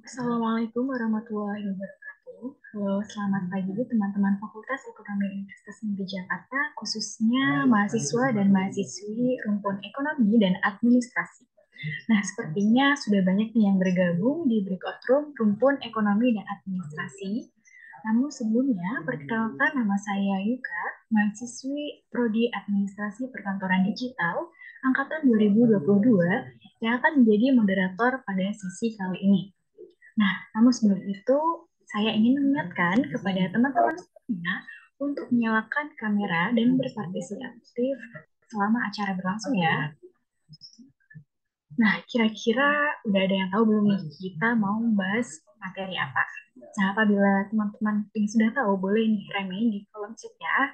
Assalamualaikum warahmatullahi wabarakatuh. Halo, selamat pagi teman-teman Fakultas Ekonomi Universitas Negeri Jakarta, khususnya mahasiswa dan mahasiswi rumpun ekonomi dan administrasi. Nah, sepertinya sudah banyak nih yang bergabung di breakout room rumpun ekonomi dan administrasi. Namun sebelumnya, perkenalkan nama saya Yuka, mahasiswi Prodi Administrasi Perkantoran Digital, Angkatan 2022, yang akan menjadi moderator pada sesi kali ini. Nah, namun sebelum itu, saya ingin mengingatkan kepada teman-teman semuanya untuk menyalakan kamera dan berpartisipasi selama acara berlangsung ya. Nah, kira-kira udah ada yang tahu belum nih kita mau membahas materi apa? Nah, apabila teman-teman yang sudah tahu, boleh nih remein di kolom chat ya.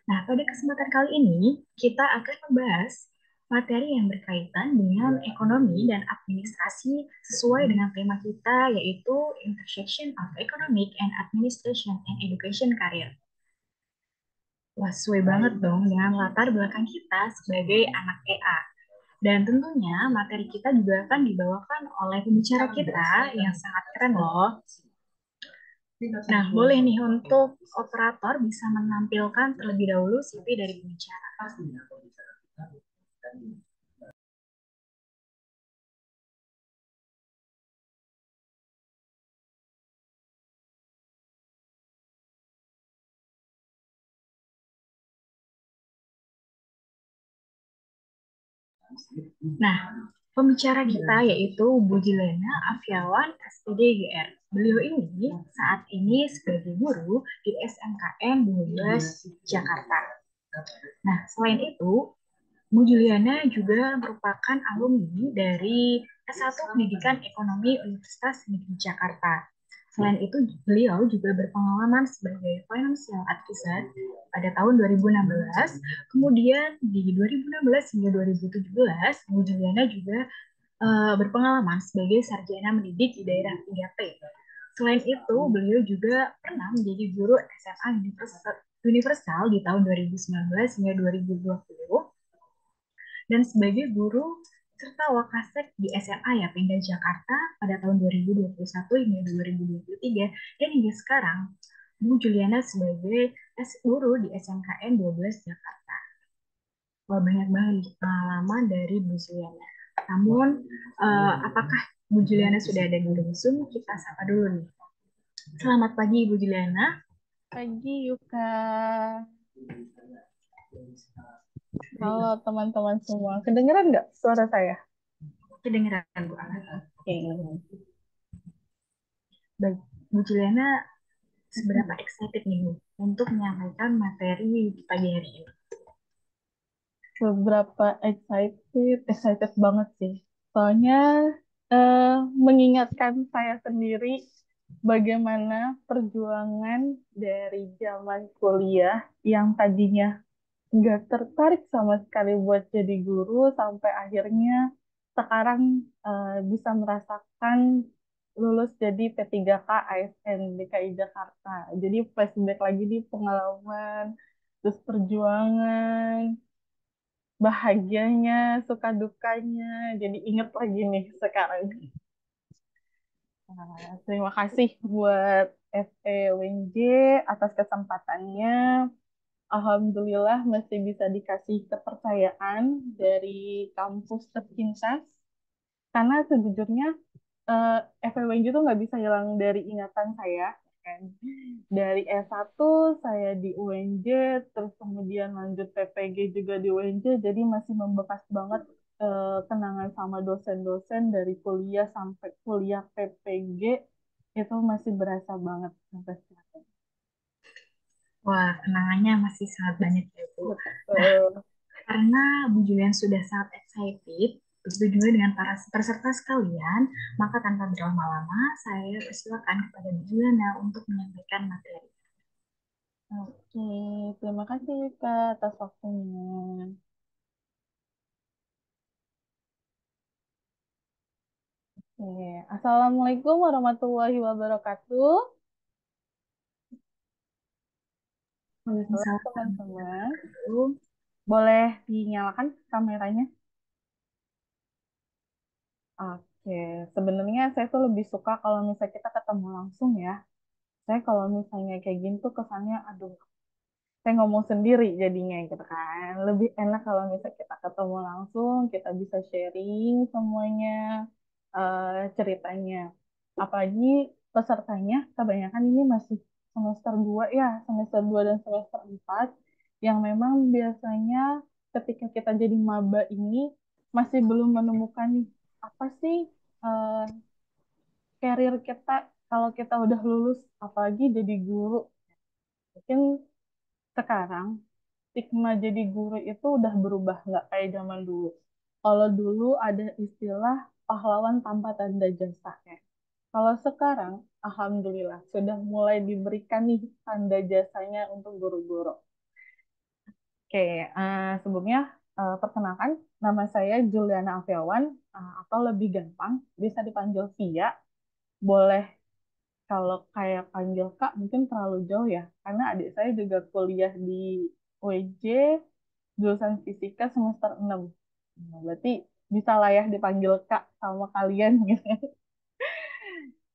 Nah, pada kesempatan kali ini, kita akan membahas materi yang berkaitan dengan ekonomi dan administrasi sesuai dengan tema kita, yaitu Intersection of Economic and Administration and Education Career. Wah, sesuai banget dong dengan latar belakang kita sebagai anak EA. Dan tentunya materi kita juga akan dibawakan oleh pembicara kita yang sangat keren loh. Nah, boleh nih untuk operator bisa menampilkan terlebih dahulu CV dari pembicara. Nah, pembicara kita yaitu Bu Jilena Afiawan, SPDGR. Beliau ini saat ini sebagai guru di SMKN 12 Jakarta. Nah, selain itu, Bu Juliana juga merupakan alumni dari S1 Pendidikan Ekonomi Universitas Negeri Jakarta. Selain itu, beliau juga berpengalaman sebagai financial advisor pada tahun 2016. Kemudian di 2016 hingga 2017, Bu Juliana juga berpengalaman sebagai sarjana mendidik di daerah 3T. Selain itu, beliau juga pernah menjadi guru SMA Universal di tahun 2019 hingga 2020 dan sebagai guru serta wakasek di SMA Yapenda Jakarta pada tahun 2021 hingga 2023 dan hingga sekarang Bu Juliana sebagai guru di SMKN 12 Jakarta. Wah, banyak banget pengalaman dari Bu Juliana. Namun, apakah Bu Juliana sudah ada di Zoom? Kita sapa dulu nih. Selamat pagi, Bu Juliana. Pagi Yuka. Halo teman-teman semua. Kedengeran nggak suara saya? Kedengeran, Bu. Oke. Baik, Bu Juliana, seberapa excited nih, Bu, untuk menyampaikan materi di pagi hari ini? Seberapa excited banget sih. Soalnya mengingatkan saya sendiri bagaimana perjuangan dari zaman kuliah yang tadinya nggak tertarik sama sekali buat jadi guru sampai akhirnya sekarang bisa merasakan lulus jadi P3K ASN DKI Jakarta. Jadi flashback lagi di pengalaman, terus perjuangan, bahagianya, suka dukanya. Jadi inget lagi nih sekarang. Terima kasih buat FEWNJ atas kesempatannya. Alhamdulillah masih bisa dikasih kepercayaan dari kampus tercinta. Karena sejujurnya FEWNJ itu nggak bisa hilang dari ingatan saya. Kan. Dari S1 saya di UNJ, terus kemudian lanjut PPG juga di UNJ, jadi masih membekas banget kenangan sama dosen-dosen dari kuliah sampai kuliah PPG, itu masih berasa banget sampai sekarang. Wah, kenangannya masih sangat banyak ya, Bu. Nah, Betul. karena Bu Julian sudah sangat excited, begitu juga dengan para peserta sekalian, maka tanpa berlama-lama, saya persilakan kepada Bu Juliana untuk menyampaikan materi. Oke, terima kasih Kak atas waktunya. Oke, Assalamualaikum warahmatullahi wabarakatuh. Halo Waalaikumsalam teman-teman, warahmatullahi wabarakatuh. boleh dinyalakan kameranya? Oke, sebenarnya saya tuh lebih suka kalau misalnya kita ketemu langsung ya. Saya kalau misalnya kayak gini tuh kesannya, aduh, saya ngomong sendiri jadinya gitu kan. Lebih enak kalau misalnya kita ketemu langsung, kita bisa sharing semuanya, ceritanya. Apalagi pesertanya kebanyakan ini masih semester 2 ya, semester 2 dan semester 4 yang memang biasanya ketika kita jadi maba ini masih belum menemukan nih, apa sih eh, karir kita kalau kita udah lulus, apalagi jadi guru. Mungkin sekarang stigma jadi guru itu udah berubah, nggak kayak zaman dulu. Kalau dulu ada istilah pahlawan tanpa tanda jasa ya. Kalau sekarang, alhamdulillah sudah mulai diberikan nih tanda jasanya untuk guru-guru. Oke, sebelumnya perkenalkan nama saya Juliana Afiawan, atau lebih gampang bisa dipanggil Via. Boleh kalau kayak panggil Kak mungkin terlalu jauh ya, karena adik saya juga kuliah di UEJ jurusan fisika semester 6. Nah, berarti bisa lah ya dipanggil Kak sama kalian gitu.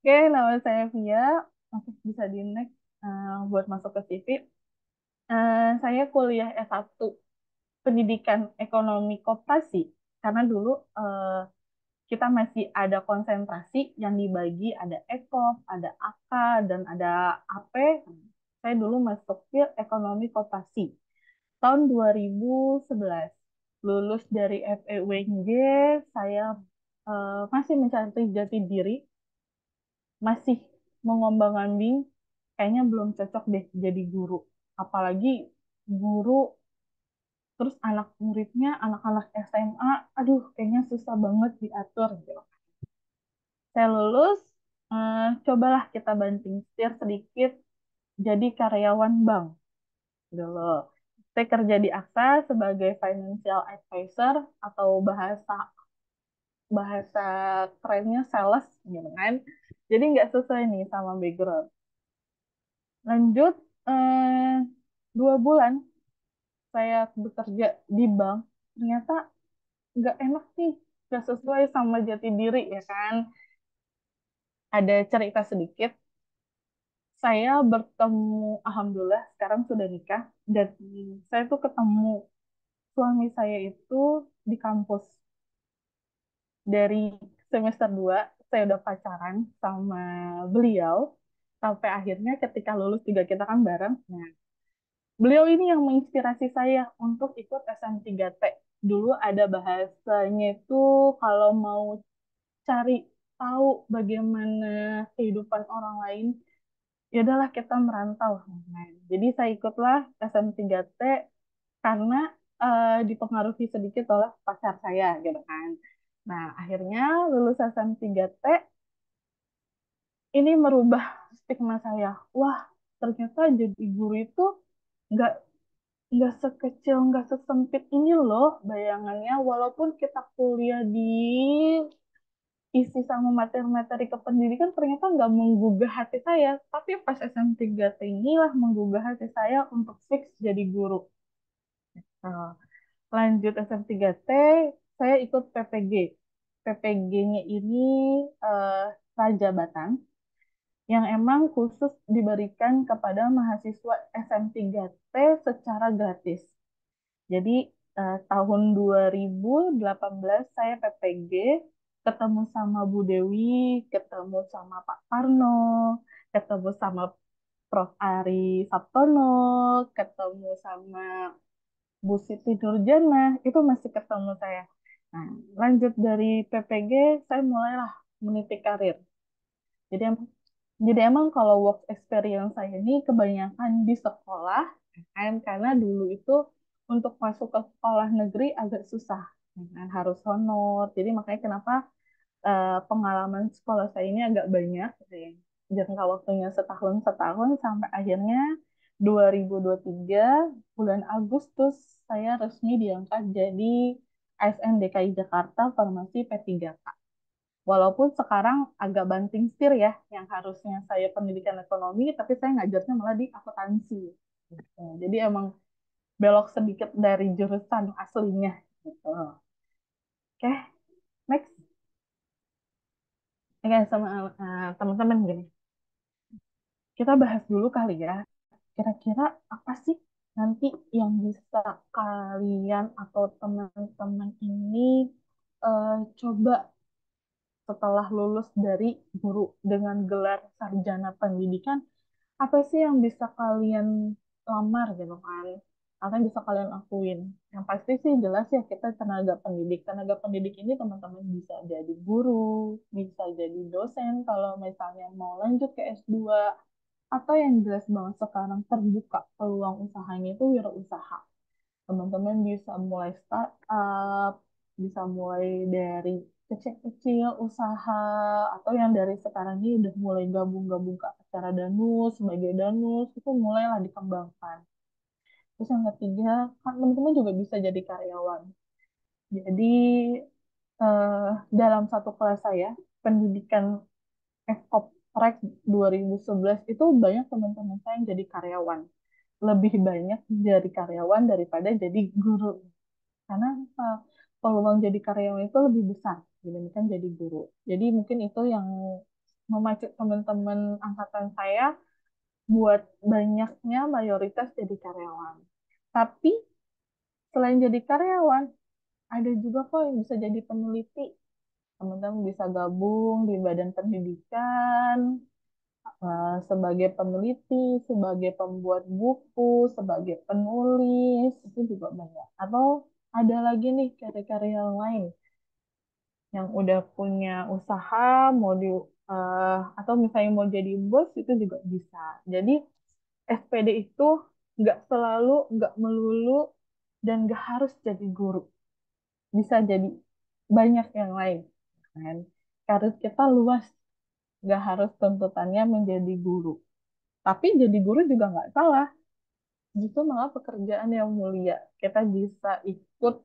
Oke, nama saya Via. Oke, bisa di next buat masuk ke CV. Saya kuliah S1 Pendidikan Ekonomi Koperasi karena dulu kita masih ada konsentrasi yang dibagi ada Ekop, ada AK, dan ada AP. Saya dulu masuk ke Ekonomi Koperasi tahun 2011. Lulus dari FEUNJ, saya masih mencari jati diri, masih mengombang-ambing, kayaknya belum cocok deh jadi guru. Apalagi guru, terus anak muridnya anak-anak SMA, aduh kayaknya susah banget diatur gitu. Saya lulus, cobalah kita banting setir sedikit jadi karyawan bank dulu. Saya kerja di AXA sebagai financial advisor atau bahasa bahasa kerennya sales gitu kan. Jadi nggak sesuai nih sama background. Lanjut, 2 bulan saya bekerja di bank, ternyata nggak enak nih, nggak sesuai sama jati diri ya kan. Ada cerita sedikit, saya bertemu, alhamdulillah sekarang sudah nikah, dan saya tuh ketemu suami saya itu di kampus. Dari semester 2 saya udah pacaran sama beliau, sampai akhirnya ketika lulus juga kita kan bareng. Nah, beliau ini yang menginspirasi saya untuk ikut SM3T. Dulu ada bahasanya itu kalau mau cari tahu bagaimana kehidupan orang lain, ya udahlah kita merantau. Nah, jadi saya ikutlah SM3T karena dipengaruhi sedikit oleh pacar saya gitu kan. Nah, akhirnya lulus SM3T ini merubah stigma saya. Wah, ternyata jadi guru itu nggak nggak sekecil, nggak sesempit ini loh bayangannya. Walaupun kita kuliah di isi sama materi-materi kependidikan ternyata nggak menggugah hati saya. Tapi pas SM3T inilah menggugah hati saya untuk fix jadi guru. Nah, lanjut SM3T, saya ikut PPG. PPG-nya ini eh, Rajabatan yang emang khusus diberikan kepada mahasiswa SM3T secara gratis. Jadi tahun 2018 saya PPG, ketemu sama Bu Dewi, ketemu sama Pak Parno, ketemu sama Prof. Ari Sabtono, ketemu sama Bu Siti Nurjana, itu masih ketemu saya. Nah, lanjut dari PPG, saya mulailah meniti karir. Jadi emang kalau work experience saya ini kebanyakan di sekolah, kan? Karena dulu itu untuk masuk ke sekolah negeri agak susah, kan? Harus honor. Jadi makanya kenapa pengalaman sekolah saya ini agak banyak, gitu ya. Jangka waktunya setahun sampai akhirnya 2023 bulan Agustus saya resmi diangkat jadi ASN DKI Jakarta Farmasi P3K. Walaupun sekarang agak banting setir ya, yang harusnya saya pendidikan ekonomi, tapi saya ngajarnya malah di akuntansi. Gitu. Jadi emang belok sedikit dari jurusan aslinya. Gitu. Oke, next. Ya sama teman-teman gini. Kita bahas dulu kali ya. Kira-kira apa sih nanti yang bisa kalian atau teman-teman ini coba setelah lulus dari guru dengan gelar sarjana pendidikan, apa sih yang bisa kalian lamar gitu kan? Apa yang bisa kalian lakuin? Yang pasti sih jelas ya kita tenaga pendidik. Tenaga pendidik ini teman-teman bisa jadi guru, bisa jadi dosen kalau misalnya mau lanjut ke S2, atau yang jelas banget sekarang terbuka peluang usahanya itu wirausaha. Teman-teman bisa mulai startup, bisa mulai dari kecil-kecil usaha, atau yang dari sekarang ini udah mulai gabung-gabung ke acara danus, sebagai danus, itu mulailah dikembangkan. Terus yang ketiga, kan teman-teman juga bisa jadi karyawan. Jadi eh, dalam satu kelas saya, pendidikan Ekoprek 2011 itu banyak teman-teman saya yang jadi karyawan. Lebih banyak jadi karyawan daripada jadi guru. Karena peluang jadi karyawan itu lebih besar dibandingkan jadi guru. Jadi mungkin itu yang memacu teman-teman angkatan saya buat banyaknya mayoritas jadi karyawan. Tapi selain jadi karyawan, ada juga kok yang bisa jadi peneliti. Teman-teman bisa gabung di badan pendidikan, sebagai peneliti, sebagai pembuat buku, sebagai penulis, itu juga banyak. Atau ada lagi nih karya-karya yang lain yang udah punya usaha, mau atau misalnya mau jadi bos itu juga bisa. Jadi SPD itu nggak selalu, nggak melulu, dan nggak harus jadi guru. Bisa jadi banyak yang lain. Kan? Karir kita luas, nggak harus tuntutannya menjadi guru. Tapi jadi guru juga nggak salah. Justru malah pekerjaan yang mulia. Kita bisa ikut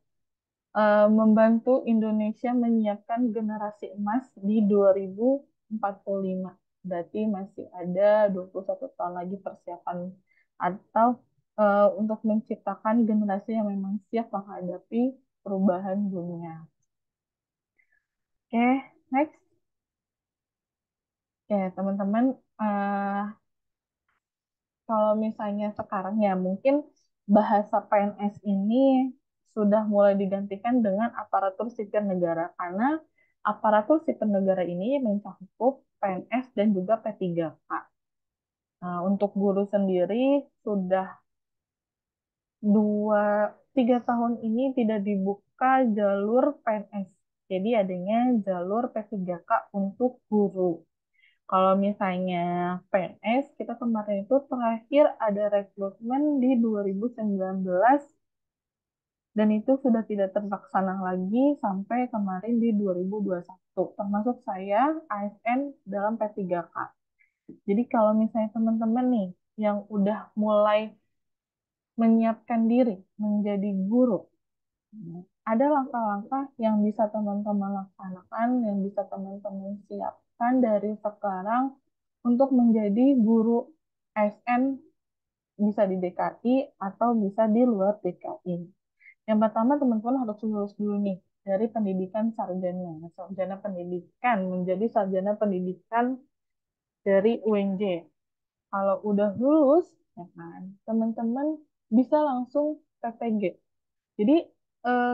membantu Indonesia menyiapkan generasi emas di 2045. Berarti masih ada 21 tahun lagi persiapan atau untuk menciptakan generasi yang memang siap menghadapi perubahan dunia. Oke, next. Oke, teman-teman, eh, kalau misalnya sekarang ya mungkin bahasa PNS ini sudah mulai digantikan dengan aparatur sipil negara karena aparatur sipil negara ini mencakup PNS dan juga P3K. Nah, untuk guru sendiri sudah 2-3 tahun ini tidak dibuka jalur PNS. Jadi adanya jalur P3K untuk guru. Kalau misalnya PNS, kita kemarin itu terakhir ada rekrutmen di 2019 dan itu sudah tidak terlaksana lagi sampai kemarin di 2021. Termasuk saya ASN dalam P3K. Jadi kalau misalnya teman-teman nih yang udah mulai menyiapkan diri menjadi guru, ada langkah-langkah yang bisa teman-teman laksanakan, yang bisa teman-teman siapkan dari sekarang untuk menjadi guru ASN, bisa di DKI atau bisa di luar DKI. Yang pertama teman-teman harus lulus dulu nih dari pendidikan sarjana, sarjana pendidikan menjadi sarjana pendidikan dari UNJ. Kalau udah lulus, ya kan, teman-teman bisa langsung PPG. Jadi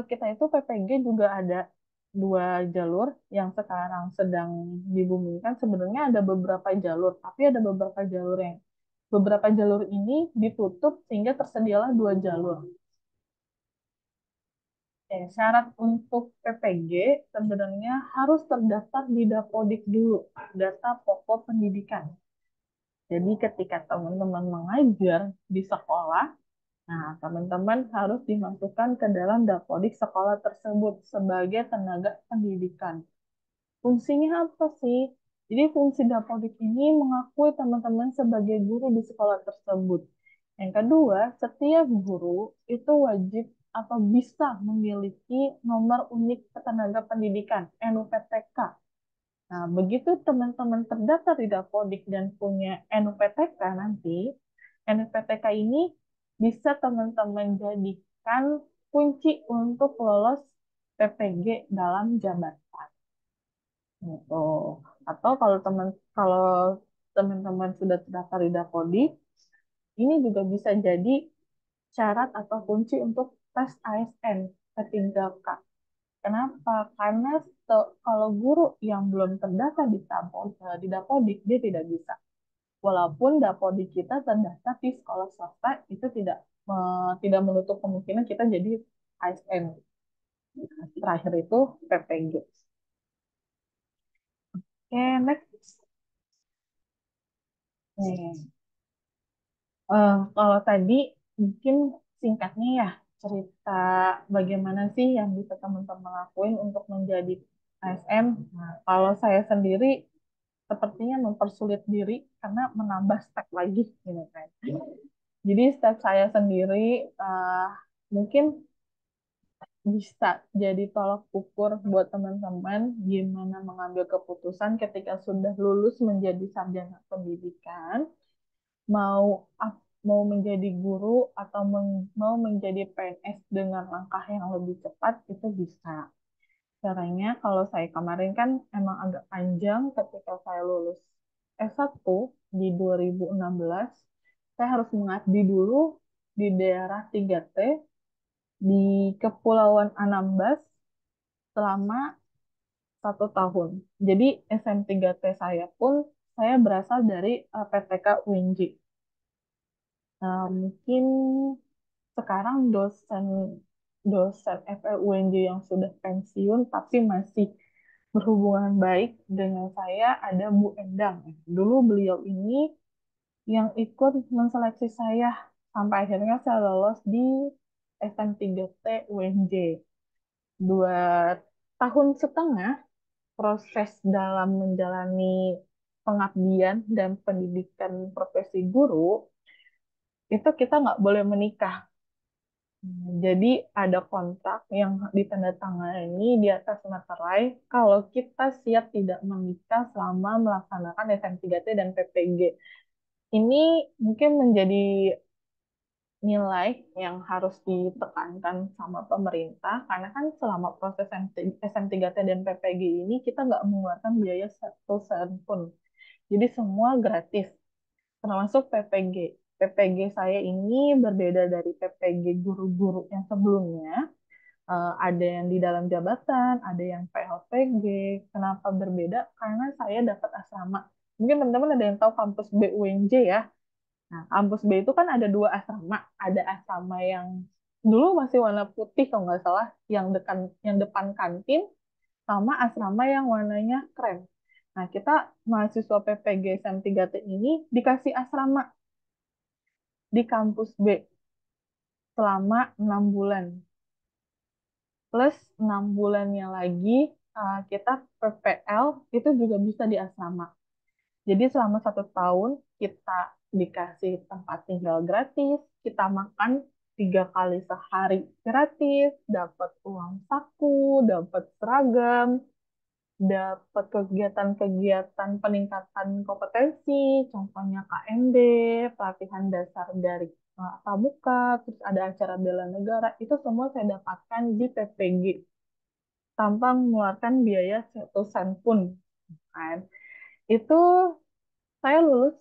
kita itu PPG juga ada dua jalur yang sekarang sedang dibumikan. Sebenarnya ada beberapa jalur, tapi ada beberapa jalur ini ditutup sehingga tersedialah dua jalur. Syarat untuk PPG sebenarnya harus terdaftar di Dapodik dulu, data pokok pendidikan. Jadi ketika teman-teman mengajar di sekolah, nah teman-teman harus dimasukkan ke dalam Dapodik sekolah tersebut sebagai tenaga pendidikan. Fungsinya apa sih? Jadi fungsi Dapodik ini mengakui teman-teman sebagai guru di sekolah tersebut. Yang kedua, setiap guru itu wajib atau bisa memiliki nomor unik ketenaga pendidikan, NUPTK. Nah, begitu teman-teman terdaftar di Dapodik dan punya NUPTK nanti, NUPTK ini bisa teman-teman jadikan kunci untuk lolos PPG dalam jabatan. gitu. Atau kalau teman-teman sudah terdaftar di Dapodik, ini juga bisa jadi syarat atau kunci untuk tes ASN K3K. Kenapa? Karena kalau guru yang belum terdaftar di Dapodik, dia tidak bisa. Walaupun Dapodik kita terdaftar di sekolah swasta, itu tidak menutup kemungkinan kita jadi ASN. Terakhir itu PPG. Oke, next. Nih, kalau tadi mungkin singkatnya ya cerita bagaimana sih yang bisa teman-teman lakuin untuk menjadi ASN. Nah, kalau saya sendiri sepertinya mempersulit diri karena menambah step lagi gitu kan. Jadi step saya sendiri eh, mungkin bisa jadi tolak ukur buat teman-teman gimana mengambil keputusan ketika sudah lulus menjadi sarjana pendidikan, mau mau menjadi guru atau mau menjadi PNS dengan langkah yang lebih cepat itu bisa. Caranya kalau saya kemarin kan emang agak panjang ketika saya lulus S1 di 2016, saya harus mengabdi dulu di daerah 3T di Kepulauan Anambas selama 1 tahun. Jadi SM3T saya pun saya berasal dari PTK UNJ. Mungkin sekarang dosen dosen FEUNJ yang sudah pensiun tapi masih berhubungan baik dengan saya ada Bu Endang. Dulu beliau ini yang ikut menseleksi saya sampai akhirnya saya lolos di SM3T UNJ. 2 tahun setengah proses dalam menjalani pengabdian dan pendidikan profesi guru itu kita nggak boleh menikah. Jadi ada kontrak yang ditandatangani di atas materai kalau kita siap tidak menikah selama melaksanakan SM3T dan PPG. Ini mungkin menjadi nilai yang harus ditekankan sama pemerintah karena kan selama proses SM3T dan PPG ini kita nggak mengeluarkan biaya satu sen pun. Jadi semua gratis, termasuk PPG. PPG saya ini berbeda dari PPG guru-guru yang sebelumnya. Ada yang di dalam jabatan, ada yang PLPG. Kenapa berbeda? Karena saya dapat asrama. Mungkin teman-teman ada yang tahu kampus BUNJ ya. Nah, kampus B itu kan ada 2 asrama. Ada asrama yang dulu masih warna putih kalau nggak salah, yang depan kantin, sama asrama yang warnanya krem. Nah, kita mahasiswa PPG SM3T ini dikasih asrama di kampus B selama 6 bulan. Plus 6 bulannya lagi kita PPL itu juga bisa di asrama. Jadi selama 1 tahun kita dikasih tempat tinggal gratis, kita makan 3 kali sehari gratis, dapat uang saku, dapat seragam, dapat kegiatan-kegiatan peningkatan kompetensi, contohnya KMD, pelatihan dasar dari pramuka, terus ada acara bela negara, itu semua saya dapatkan di PPG tanpa mengeluarkan biaya 1 sen pun. Kan. Itu saya lulus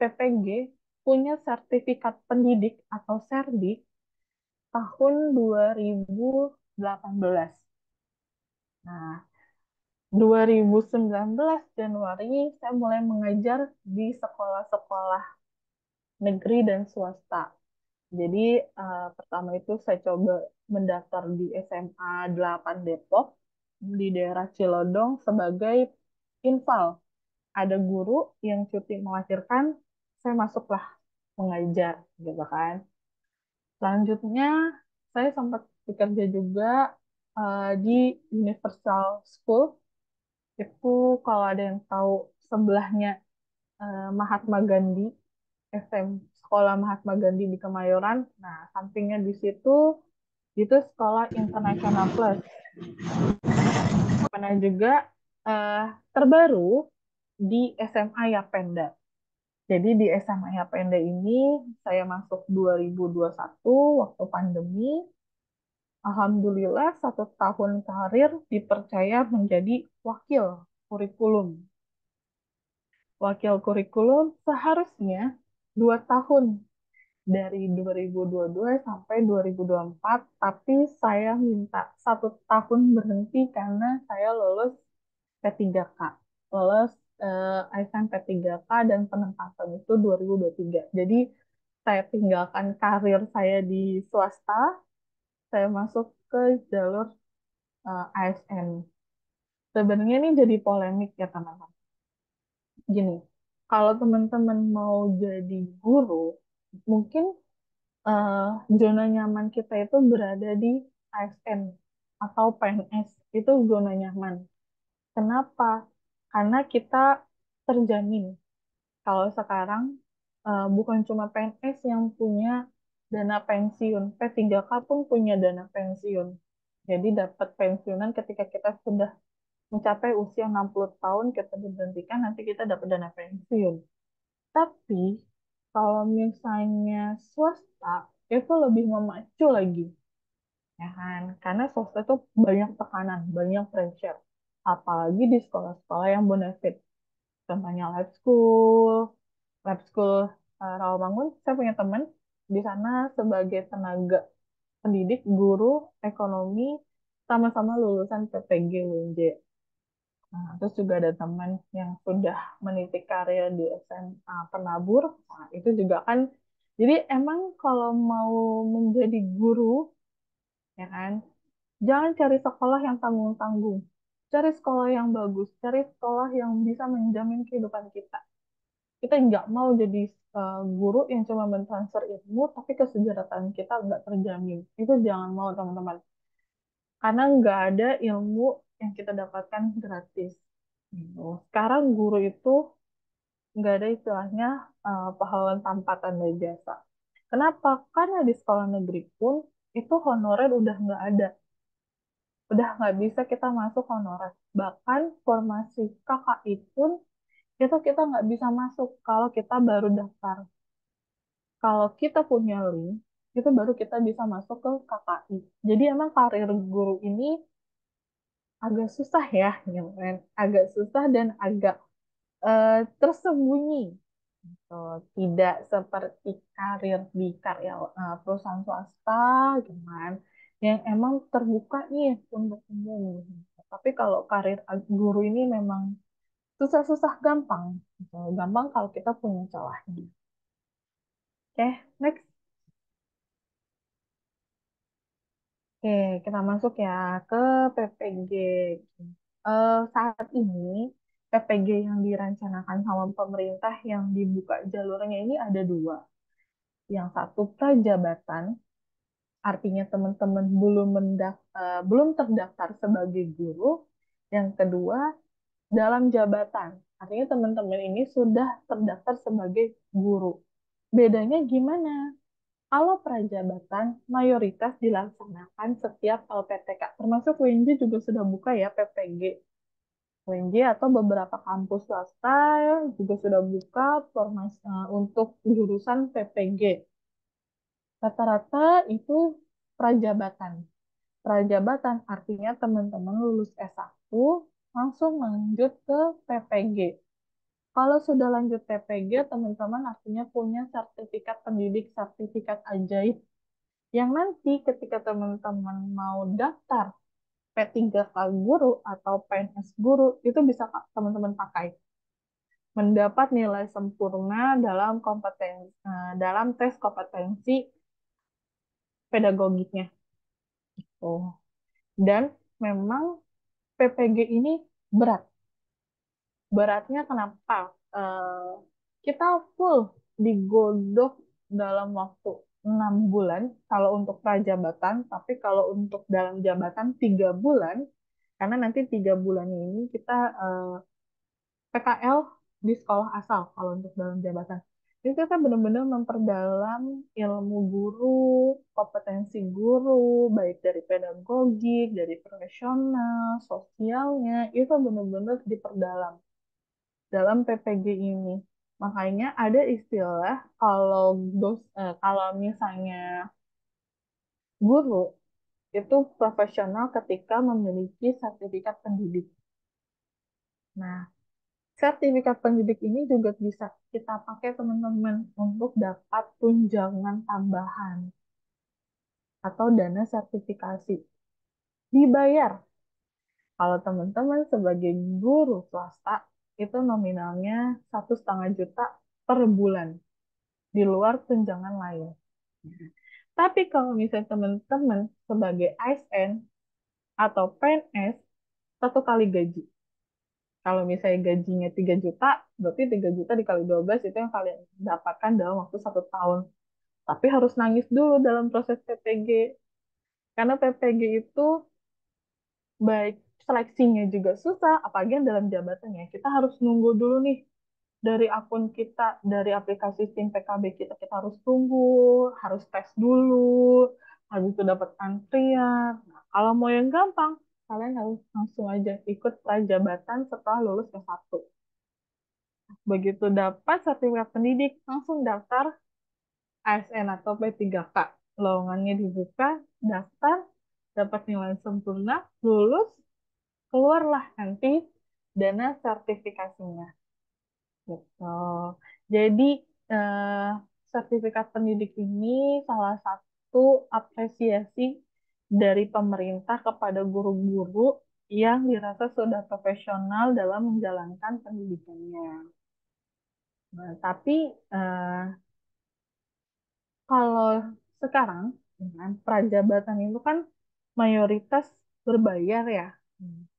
PPG punya sertifikat pendidik atau Serdik tahun 2018. Nah, 2019 Januari saya mulai mengajar di sekolah-sekolah negeri dan swasta. Jadi pertama itu saya coba mendaftar di SMA 8 Depok di daerah Cilodong sebagai infal. Ada guru yang cuti melahirkan, saya masuklah mengajar gitu kan. Selanjutnya saya sempat bekerja juga di Universal School. Itu kalau ada yang tahu sebelahnya Mahatma Gandhi, SM Sekolah Mahatma Gandhi di Kemayoran. Nah, sampingnya di situ itu Sekolah International Plus. Pernah juga eh, terbaru di SMA Yapenda. Jadi di SMA Yapenda ini saya masuk 2021 waktu pandemi. Alhamdulillah 1 tahun karir dipercaya menjadi wakil. kurikulum. Wakil kurikulum seharusnya 2 tahun dari 2022 sampai 2024, tapi saya minta 1 tahun berhenti karena saya lolos P3K. Lolos ASN P3K dan penempatan itu 2023. Jadi saya tinggalkan karir saya di swasta, saya masuk ke jalur ASN. Sebenarnya ini jadi polemik ya teman-teman. Gini, kalau teman-teman mau jadi guru, mungkin eh, zona nyaman kita itu berada di ASN atau PNS. Itu zona nyaman. Kenapa? Karena kita terjamin. Kalau sekarang bukan cuma PNS yang punya dana pensiun, P3K pun punya dana pensiun. Jadi dapat pensiunan ketika kita sudah mencapai usia 60 tahun, kita diberhentikan, nanti kita dapat dana pensiun. Tapi kalau misalnya swasta, itu lebih memacu lagi, ya kan? Karena swasta itu banyak tekanan, banyak pressure. Apalagi di sekolah-sekolah yang bonafit. Contohnya lab school Rawamangun, saya punya teman di sana sebagai tenaga pendidik, guru, ekonomi, sama-sama lulusan PPG UNJ. Nah, terus juga ada teman yang sudah meniti karir di SMA penabur. Nah, itu juga kan. Jadi emang kalau mau menjadi guru, ya kan, jangan cari sekolah yang tanggung-tanggung. Cari sekolah yang bagus, cari sekolah yang bisa menjamin kehidupan kita. Kita nggak mau jadi guru yang cuma mentransfer ilmu, tapi kesejahteraan kita nggak terjamin. Itu jangan mau teman-teman. Karena nggak ada ilmu yang kita dapatkan gratis. Gitu. Sekarang guru itu nggak ada istilahnya pahlawan tanpa tanda jasa. Kenapa? Karena di sekolah negeri pun itu honorer udah nggak ada. Udah nggak bisa kita masuk honorer. Bahkan formasi KKI pun itu kita nggak bisa masuk kalau kita baru daftar. Kalau kita punya link, itu baru kita bisa masuk ke KKI. Jadi emang karir guru ini agak susah ya, gitu kan. Agak susah dan agak tersembunyi. Gitu. Tidak seperti karir di perusahaan swasta, gitu kan, yang emang terbuka nih untuk umum. Gitu. Tapi kalau karir guru ini memang susah-susah gampang. Gitu. Gampang kalau kita punya celahnya. Oke, next. Oke, kita masuk ya ke PPG. Saat ini PPG yang dirancanakan sama pemerintah yang dibuka jalurnya ini ada dua. Yang satu prajabatan, artinya teman-teman belum terdaftar sebagai guru. Yang kedua dalam jabatan, artinya teman-teman ini sudah terdaftar sebagai guru. Bedanya gimana? Kalau prajabatan mayoritas dilaksanakan setiap LPTK, termasuk UNJ juga sudah buka ya PPG. UNJ atau beberapa kampus swasta juga sudah buka formasi untuk jurusan PPG. Rata-rata itu prajabatan. Prajabatan artinya teman-teman lulus S1 langsung lanjut ke PPG. Kalau sudah lanjut PPG, teman-teman artinya punya sertifikat pendidik, sertifikat ajaib yang nanti ketika teman-teman mau daftar P3K guru atau PNS guru, itu bisa teman-teman pakai. Mendapat nilai sempurna dalam dalam tes kompetensi pedagogiknya. Oh. Dan memang PPG ini berat. Beratnya kenapa? Eh, Kita full digodok dalam waktu 6 bulan kalau untuk prajabatan, tapi kalau untuk dalam jabatan 3 bulan, karena nanti 3 bulan ini kita PKL di sekolah asal kalau untuk dalam jabatan. Jadi kita benar-benar memperdalam ilmu guru, kompetensi guru, baik dari pedagogik, dari profesional, sosialnya, itu benar-benar diperdalam dalam PPG ini. Makanya ada istilah kalau misalnya guru itu profesional ketika memiliki sertifikat pendidik. Nah, sertifikat pendidik ini juga bisa kita pakai teman-teman untuk dapat tunjangan tambahan atau dana sertifikasi. Dibayar. Kalau teman-teman sebagai guru swasta, itu nominalnya 1,5 juta per bulan, di luar tunjangan lain. Tapi kalau misalnya teman-teman sebagai ASN atau PNS, 1 kali gaji. Kalau misalnya gajinya 3 juta, berarti 3 juta dikali 12 itu yang kalian dapatkan dalam waktu 1 tahun. Tapi harus nangis dulu dalam proses PPG. Karena PPG itu baik seleksinya juga susah, apalagi yang dalam jabatannya. Kita harus nunggu dulu nih dari akun kita, dari aplikasi SIM PKB kita, kita harus tunggu, harus tes dulu, habis itu dapat antrian. Nah, kalau mau yang gampang, kalian harus langsung aja ikut prajabatan setelah lulus S1. Begitu dapat sertifikat pendidik, langsung daftar ASN atau P3K. Lowongannya dibuka, daftar, dapat nilai sempurna, lulus, keluarlah nanti dana sertifikasinya. Gitu. Jadi, eh, sertifikat pendidik ini salah satu apresiasi dari pemerintah kepada guru-guru yang dirasa sudah profesional dalam menjalankan pendidikannya. Nah, tapi eh, kalau sekarang dengan prajabatan itu kan mayoritas berbayar ya.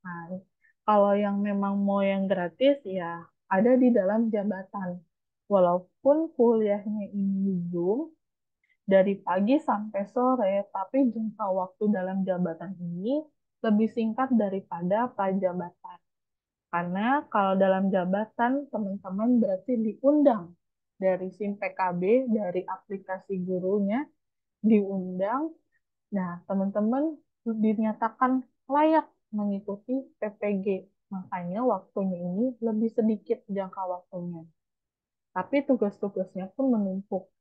Nah, kalau yang memang mau yang gratis ya ada di dalam jabatan. Walaupun kuliahnya ini Zoom dari pagi sampai sore, tapi jangka waktu dalam jabatan ini lebih singkat daripada prajabatan. Karena kalau dalam jabatan, teman-teman berarti diundang dari SIM PKB, dari aplikasi gurunya, diundang. Nah, teman-teman dinyatakan layak mengikuti PPG. Makanya waktunya ini lebih sedikit jangka waktunya. Tapi tugas-tugasnya pun menumpuk.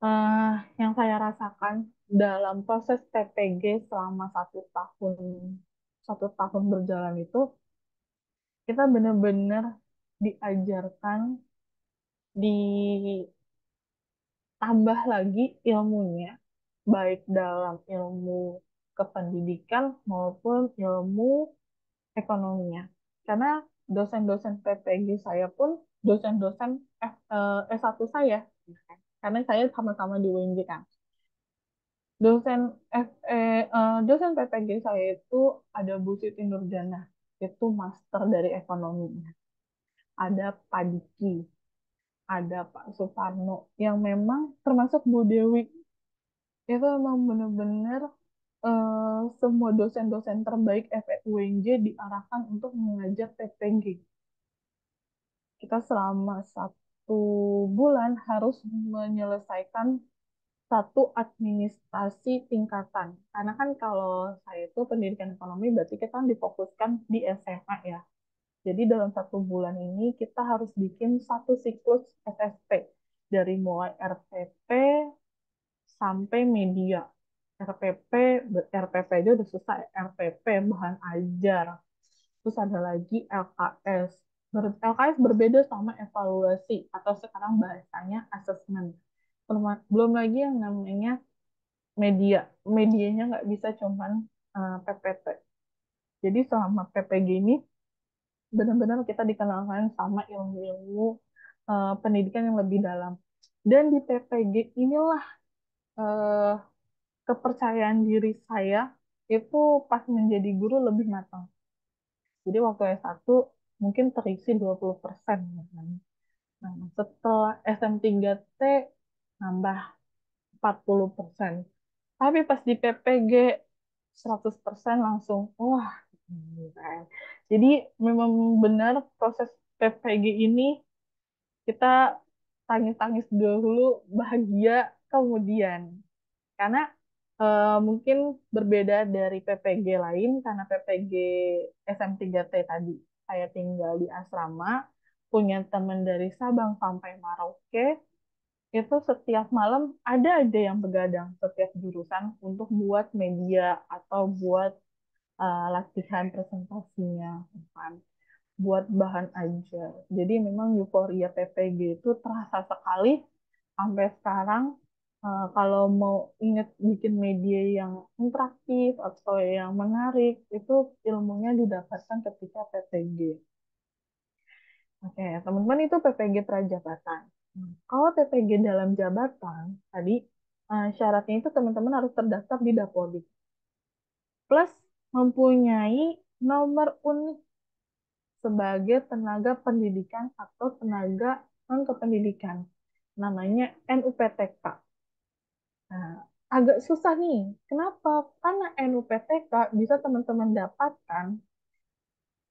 Eh, yang saya rasakan dalam proses PPG selama 1 tahun berjalan itu, kita benar-benar diajarkan, ditambah lagi ilmunya, baik dalam ilmu kependidikan maupun ilmu ekonominya. Karena dosen-dosen PPG saya pun dosen-dosen S1 saya, karena saya sama-sama di UNJ kan. Dosen dosen PPG saya itu ada Bu Siti Nurjana, itu master dari ekonominya. Ada Pak Diki, ada Pak Suparno, yang memang termasuk Bu Dewi. Itu memang benar-benar semua dosen-dosen terbaik FEUNJ diarahkan untuk mengajar PPG. Kita selama 1 bulan harus menyelesaikan satu administrasi tingkatan. Karena kan kalau saya itu pendidikan ekonomi berarti kita kan difokuskan di SMA ya. Jadi dalam 1 bulan ini kita harus bikin satu siklus SSP. Dari mulai RPP sampai media. RPP, RPP aja udah susah, RPP, bahan ajar. Terus ada lagi LKS. LKS berbeda sama evaluasi atau sekarang bahasanya assessment. Belum lagi yang namanya media. Medianya nggak bisa cuman PPT. Jadi selama PPG ini benar-benar kita dikenalkan sama ilmu-ilmu pendidikan yang lebih dalam. Dan di PPG inilah eh, kepercayaan diri saya itu pas menjadi guru lebih matang. Jadi waktu S1 mungkin terisi 20%. Ya kan. Nah, setelah SM3T nambah 40%. Tapi pas di PPG 100% langsung, wah. Kan. Jadi memang benar proses PPG ini kita tangis-tangis dulu, bahagia kemudian. Karena mungkin berbeda dari PPG lain, karena PPG SM3T tadi, saya tinggal di asrama, punya teman dari Sabang sampai Merauke, itu setiap malam ada aja yang begadang setiap jurusan untuk buat media atau buat latihan presentasinya. Kan. buat bahan ajar. Jadi memang euforia PPG itu terasa sekali sampai sekarang. Kalau mau ingat bikin media yang interaktif atau yang menarik, itu ilmunya didapatkan ketika PPG. Oke, teman-teman itu PPG prajabatan. Kalau PPG dalam jabatan, tadi syaratnya itu teman-teman harus terdaftar di Dapodik. Plus mempunyai nomor unik sebagai tenaga pendidikan atau tenaga non-kependidikan. Namanya NUPTK. Nah, agak susah nih. Kenapa? Karena NUPTK bisa teman-teman dapatkan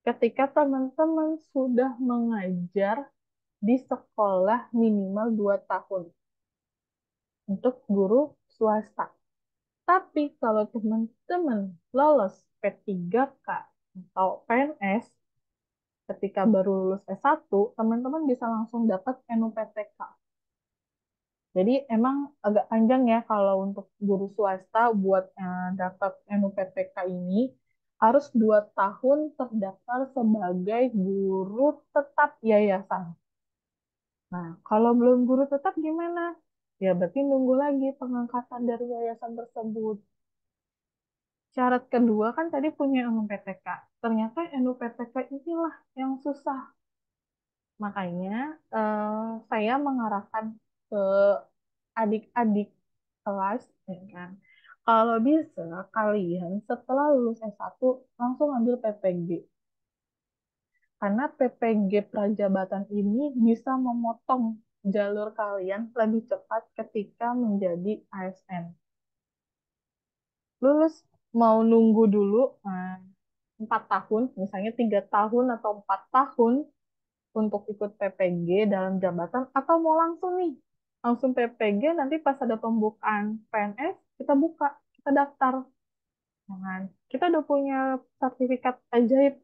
ketika teman-teman sudah mengajar di sekolah minimal 2 tahun untuk guru swasta. Tapi kalau teman-teman lolos P3K atau PNS, ketika baru lulus S1, teman-teman bisa langsung dapat NUPTK. Jadi emang agak panjang ya kalau untuk guru swasta buat dapat NUPTK ini harus 2 tahun terdaftar sebagai guru tetap yayasan. Nah, kalau belum guru tetap gimana? Ya berarti nunggu lagi pengangkatan dari yayasan tersebut. Syarat kedua kan tadi punya NUPTK. Ternyata NUPTK inilah yang susah. Makanya saya mengarahkan ke adik-adik kelas, ya kan. Kalau bisa, kalian setelah lulus S1 langsung ambil PPG. Karena PPG Prajabatan ini bisa memotong jalur kalian lebih cepat ketika menjadi ASN. Lulus mau nunggu dulu 4 tahun, misalnya 3 tahun atau 4 tahun untuk ikut PPG dalam jabatan, atau mau langsung nih, langsung PPG, nanti pas ada pembukaan PNS, kita buka, kita daftar. Jangan. Kita udah punya sertifikat ajaib,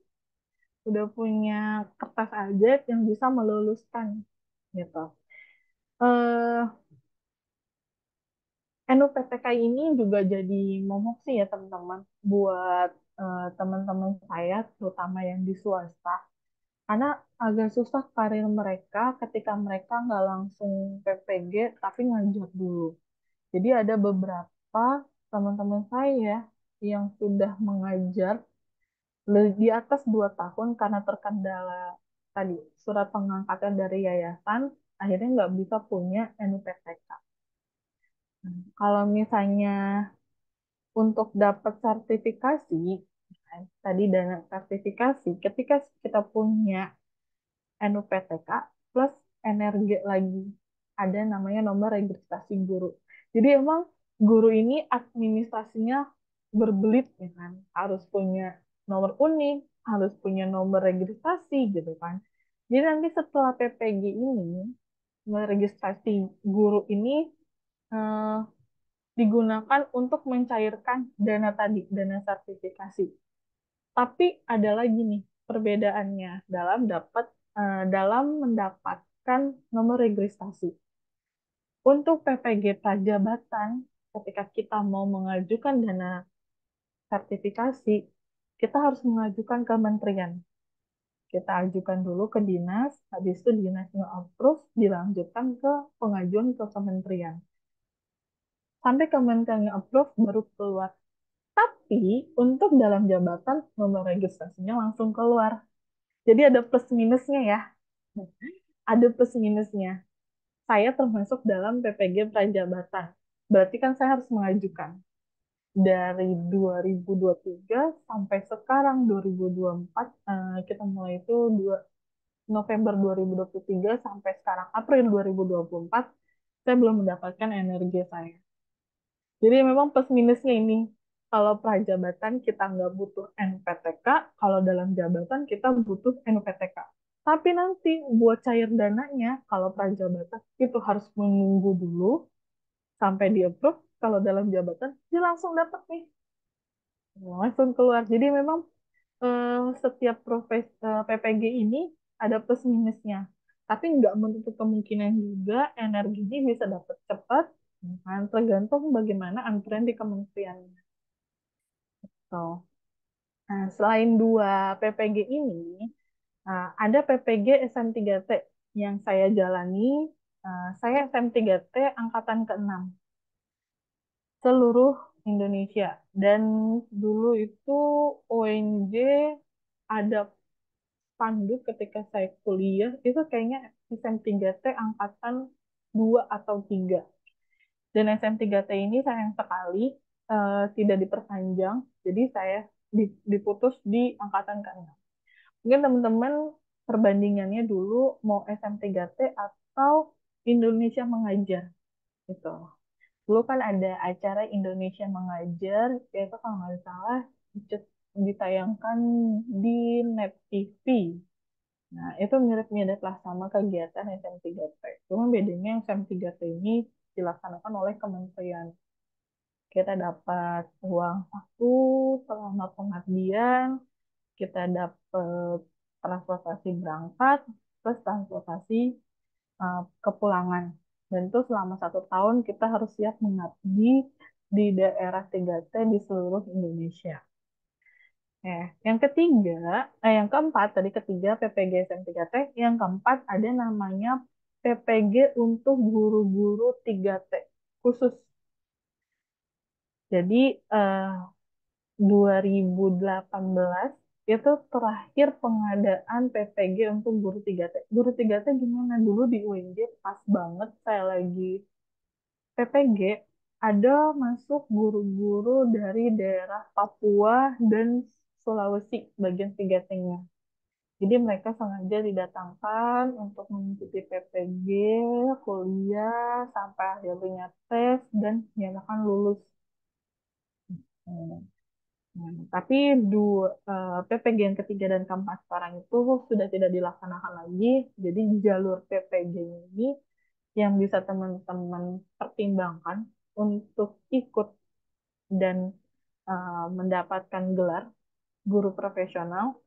udah punya kertas ajaib yang bisa meluluskan gitu. Eh, NUPTK ini juga jadi momok sih ya teman-teman buat teman-teman saya terutama yang di swasta karena agak susah karir mereka ketika mereka nggak langsung PPG tapi ngajar dulu. Jadi ada beberapa teman-teman saya yang sudah mengajar di atas 2 tahun karena terkendala tadi surat pengangkatan dari yayasan, akhirnya nggak bisa punya NUPTK. Kalau misalnya untuk dapat sertifikasi, tadi dana sertifikasi, ketika kita punya NUPTK plus energi lagi, ada namanya nomor registrasi guru. Jadi emang guru ini administrasinya berbelit ya kan, harus punya nomor unik, harus punya nomor registrasi gitu kan. Jadi nanti setelah PPG ini, nomor registrasi guru ini eh, digunakan untuk mencairkan dana tadi, dana sertifikasi. Tapi ada lagi nih perbedaannya dalam mendapatkan nomor registrasi. Untuk PPG Prajabatan, ketika kita mau mengajukan dana sertifikasi, kita harus mengajukan ke kementerian. Kita ajukan dulu ke dinas, habis itu dinasnya approve, dilanjutkan ke pengajuan ke kementerian. Sampai kementerian approve, baru keluar. Tapi untuk dalam jabatan nomor registrasinya langsung keluar. Jadi ada plus minusnya ya. Ada plus minusnya. Saya termasuk dalam PPG Prajabatan. Berarti kan saya harus mengajukan. Dari 2023 sampai sekarang 2024, kita mulai itu November 2023 sampai sekarang April 2024, saya belum mendapatkan energi saya. Jadi memang plus minusnya ini. Kalau prajabatan kita nggak butuh NPTK, kalau dalam jabatan kita butuh NPTK. Tapi nanti buat cair dananya, kalau prajabatan itu harus menunggu dulu sampai di approve. Kalau dalam jabatan, dia langsung dapat nih, langsung keluar. Jadi memang setiap PPG ini ada plus minusnya. Tapi nggak menutup kemungkinan juga energinya bisa dapat cepat, kan? Tergantung bagaimana antrian di kementerian. So, nah, selain dua PPG ini, Nah, ada PPG SM3T yang saya jalani. Saya SM3T angkatan ke-6 seluruh Indonesia. Dan dulu itu ONJ ada pandu ketika saya kuliah, itu kayaknya SM3T angkatan 2 atau 3. Dan SM3T ini sayang sekali tidak diperpanjang, jadi saya diputus di angkatan ke-6. Mungkin teman-teman perbandingannya dulu mau SM3T atau Indonesia Mengajar gitu. Dulu kan ada acara Indonesia Mengajar, yaitu kalau nggak salah ditayangkan di Net TV. Nah, itu mirip-mirip lah sama kegiatan SM3T. Cuma bedanya SM3T ini dilaksanakan oleh kementerian. Kita dapat uang saku selama pengabdian, kita dapat transportasi berangkat, plus transportasi kepulangan. Dan itu selama 1 tahun kita harus siap mengabdi di daerah 3T di seluruh Indonesia. Yang ketiga, yang keempat, tadi ketiga PPG SM3T, yang keempat ada namanya PPG untuk guru-guru 3T khusus. Jadi eh, 2018 itu terakhir pengadaan PPG untuk guru 3T. Guru 3T gimana? Dulu di UNJ pas banget saya lagi PPG, ada masuk guru-guru dari daerah Papua dan Sulawesi bagian 3T-nya. Jadi mereka sengaja didatangkan untuk mengikuti PPG, kuliah, sampai akhirnya tes dan dinyatakan lulus. Hmm. Nah, tapi PPG yang ketiga dan keempat sekarang itu sudah tidak dilaksanakan lagi. Jadi jalur PPG ini yang bisa teman-teman pertimbangkan untuk ikut dan mendapatkan gelar guru profesional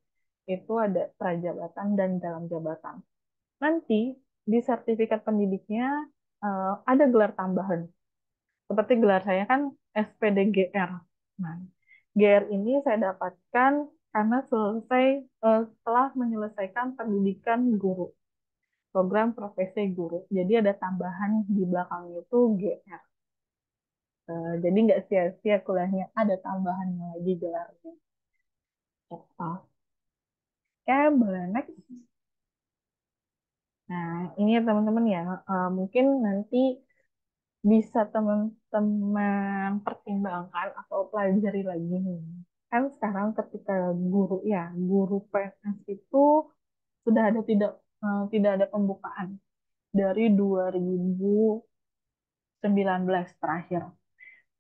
itu ada prajabatan dan dalam jabatan. Nanti di sertifikat pendidiknya ada gelar tambahan. Seperti gelar saya kan SPDGR. Nah, GR ini saya dapatkan karena setelah menyelesaikan pendidikan guru, program profesi guru. Jadi ada tambahan di belakangnya itu GR. Jadi nggak sia-sia kuliahnya, ada tambahannya lagi gelarnya. Oke, boleh next. Nah, ini ya teman-teman ya, mungkin nanti bisa teman-teman pertimbangkan atau pelajari lagi nih. Kan sekarang ketika guru PNS itu sudah ada tidak ada pembukaan dari 2019 terakhir.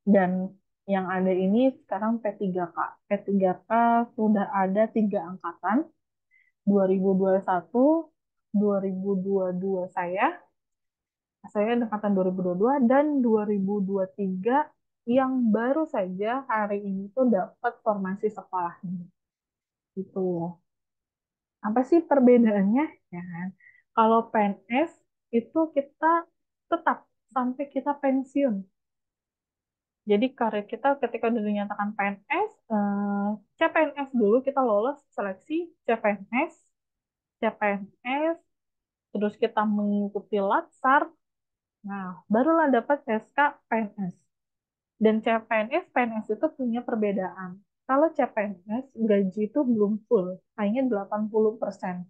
Dan yang ada ini sekarang P3K. P3K sudah ada 3 angkatan, 2021, 2022 saya angkatan 2022 dan 2023 yang baru saja hari ini tuh dapat formasi sekolahnya. Itu apa sih perbedaannya? Ya kan? Kalau PNS itu kita tetap sampai kita pensiun. Jadi karir kita ketika udah dinyatakan PNS, CPNS dulu kita lolos seleksi CPNS, CPNS, terus kita mengikuti latsar, nah barulah dapat SK PNS. Dan CPNS, PNS itu punya perbedaan. Kalau CPNS, gaji itu belum full, hanya 80%.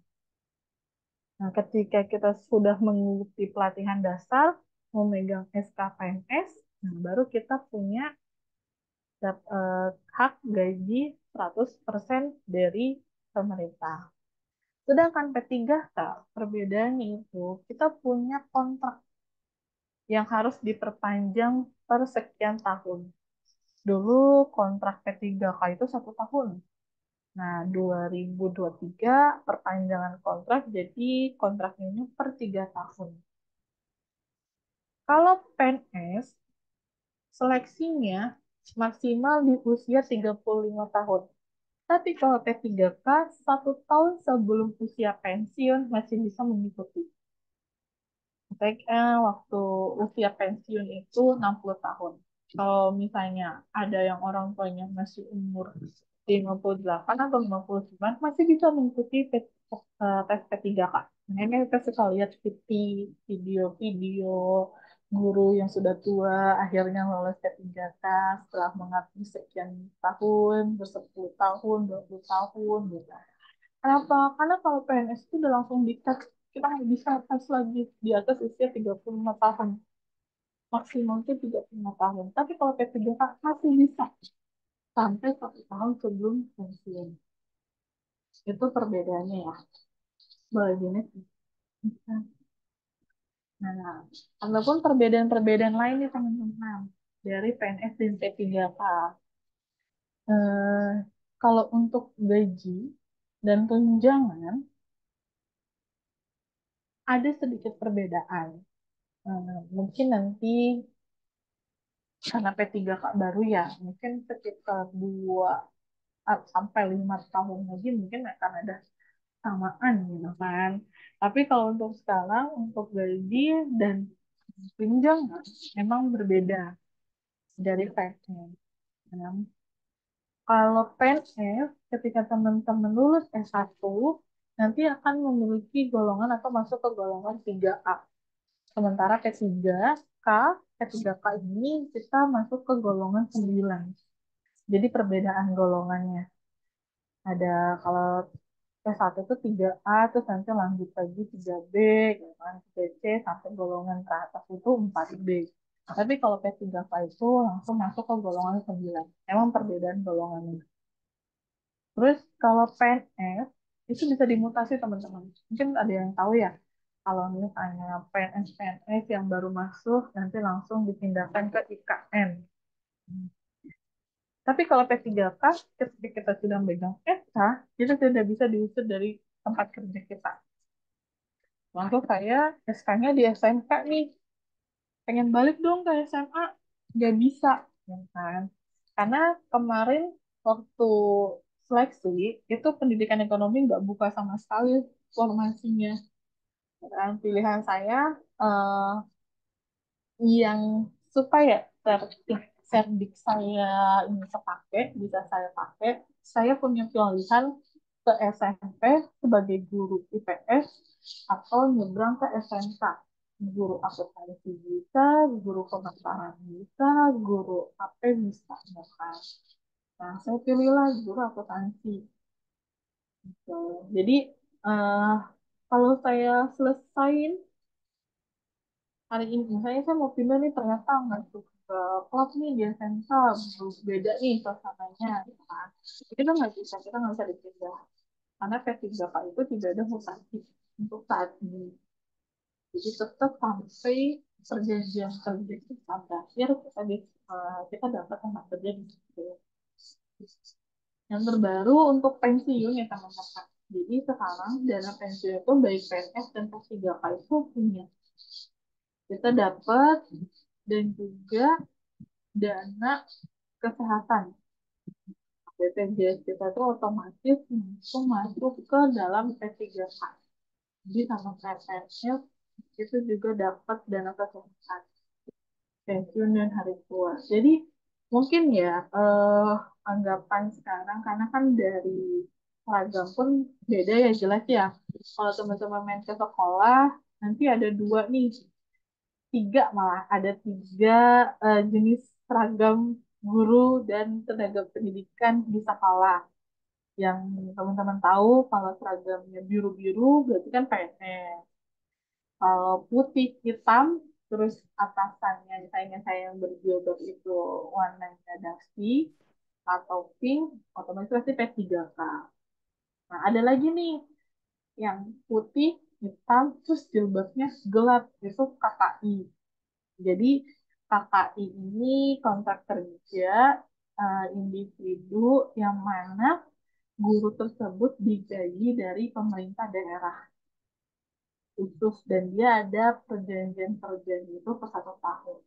Nah, ketika kita sudah mengikuti pelatihan dasar, memegang SKPNS, nah, baru kita punya hak gaji 100% dari pemerintah. Sedangkan P3K, perbedaannya itu kita punya kontrak yang harus diperpanjang per sekian tahun. Dulu kontrak P3K itu 1 tahun. Nah, 2023 perpanjangan kontrak jadi kontrak ini per 3 tahun. Kalau PNS, seleksinya maksimal di usia 35 tahun. Tapi kalau P3K, 1 tahun sebelum usia pensiun masih bisa mengikuti. Waktu usia pensiun itu 60 tahun. Kalau misalnya ada yang orang tuanya masih umur 58 atau 59, masih bisa mengikuti P3K. tes P3K. Makanya kita suka lihat video-video guru yang sudah tua akhirnya lolos P3K setelah mengabdi sekian tahun, bersepuluh tahun, 20 tahun gitu. Kenapa? Karena kalau PNS itu udah langsung dites, kita nggak bisa tes lagi di atas usia 35 tahun. Maksimal itu 35 tahun. Tapi kalau P3K masih bisa sampai 1 tahun sebelum pensiun. Itu perbedaannya ya. Boleh jenis. Nah, ataupun perbedaan-perbedaan lain nih teman-teman dari PNS dan P3K. Eh, kalau untuk gaji dan tunjangan ada sedikit perbedaan. Mungkin nanti karena P3K baru ya, mungkin sekitar 2 sampai 5 tahun lagi mungkin akan ada samaan gitu kan. Tapi kalau untuk sekarang, untuk gaji dan tunjangan memang berbeda dari PNS. Kalau PNS, ketika teman-teman lulus S1, nanti akan memiliki golongan atau masuk ke golongan 3A. Sementara P3K, P3K ini kita masuk ke golongan 9. Jadi perbedaan golongannya. Ada kalau P1 itu 3A, terus nanti lanjut lagi 3B, gitu kan, 3C, sampai golongan ke atas itu 4B. Tapi kalau P3K itu langsung masuk ke golongan 9. Emang perbedaan golongannya. Terus kalau PNS itu bisa dimutasi teman-teman. Mungkin ada yang tahu ya. Kalau misalnya PNS yang baru masuk nanti langsung dipindahkan ke IKN. Tapi kalau P3K ketika kita sudah memegang SK, kita tidak bisa diusir dari tempat kerja kita. Langsung saya SK-nya di SMK nih. Pengen balik dong ke SMA. Nggak bisa. Ya kan? Karena kemarin waktu seleksi, itu pendidikan ekonomi nggak buka sama sekali formasinya. Dan pilihan saya eh, yang supaya cerdik saya ini kepake, bisa saya pakai, saya punya pilihan ke SMP sebagai guru IPS atau nyebrang ke SMK. Guru akuntansi bisa, guru pemasaran bisa, guru AP bisa, ya kan? Nah, saya pilihlah guru akuntansi. Gitu. Jadi, eh, kalau saya selesain hari ini, misalnya saya mau pindah nih, ternyata nggak suka ke klub nih di SMK, beda nih suasananya, gitu kan. Kita nggak bisa dipindah. Karena P3K itu tidak ada mutasi untuk saat ini. Jadi tetap sampai perjanjian kerja kita berakhir, kita dapat tempat kerja di situ. Yang terbaru untuk pensiun ya teman-teman. Jadi sekarang dana pensiun itu baik PNS dan P3K itu punya. Kita dapat dan juga dana kesehatan. BPJS kita itu otomatis langsung masuk ke dalam P3K. Jadi sama kayak PNS itu juga dapat dana kesehatan, pensiun dan hari tua. Jadi mungkin ya anggapan sekarang karena kan dari seragam pun beda ya jelas ya. Kalau teman-teman main ke sekolah nanti ada dua nih, tiga malah ada tiga jenis seragam guru dan tenaga pendidikan di sekolah. Yang teman-teman tahu kalau seragamnya biru-biru berarti kan PNS. Kalau putih hitam terus atasannya misalnya saya yang berjilbab itu warnanya dasi atau pink otomatis pasti P3K. Nah ada lagi nih yang putih hitam terus jilbabnya gelap itu KKI. Jadi KKI ini kontrak kerja individu yang mana guru tersebut digaji dari pemerintah daerah khusus dan dia ada perjanjian kerja itu per 1 tahun.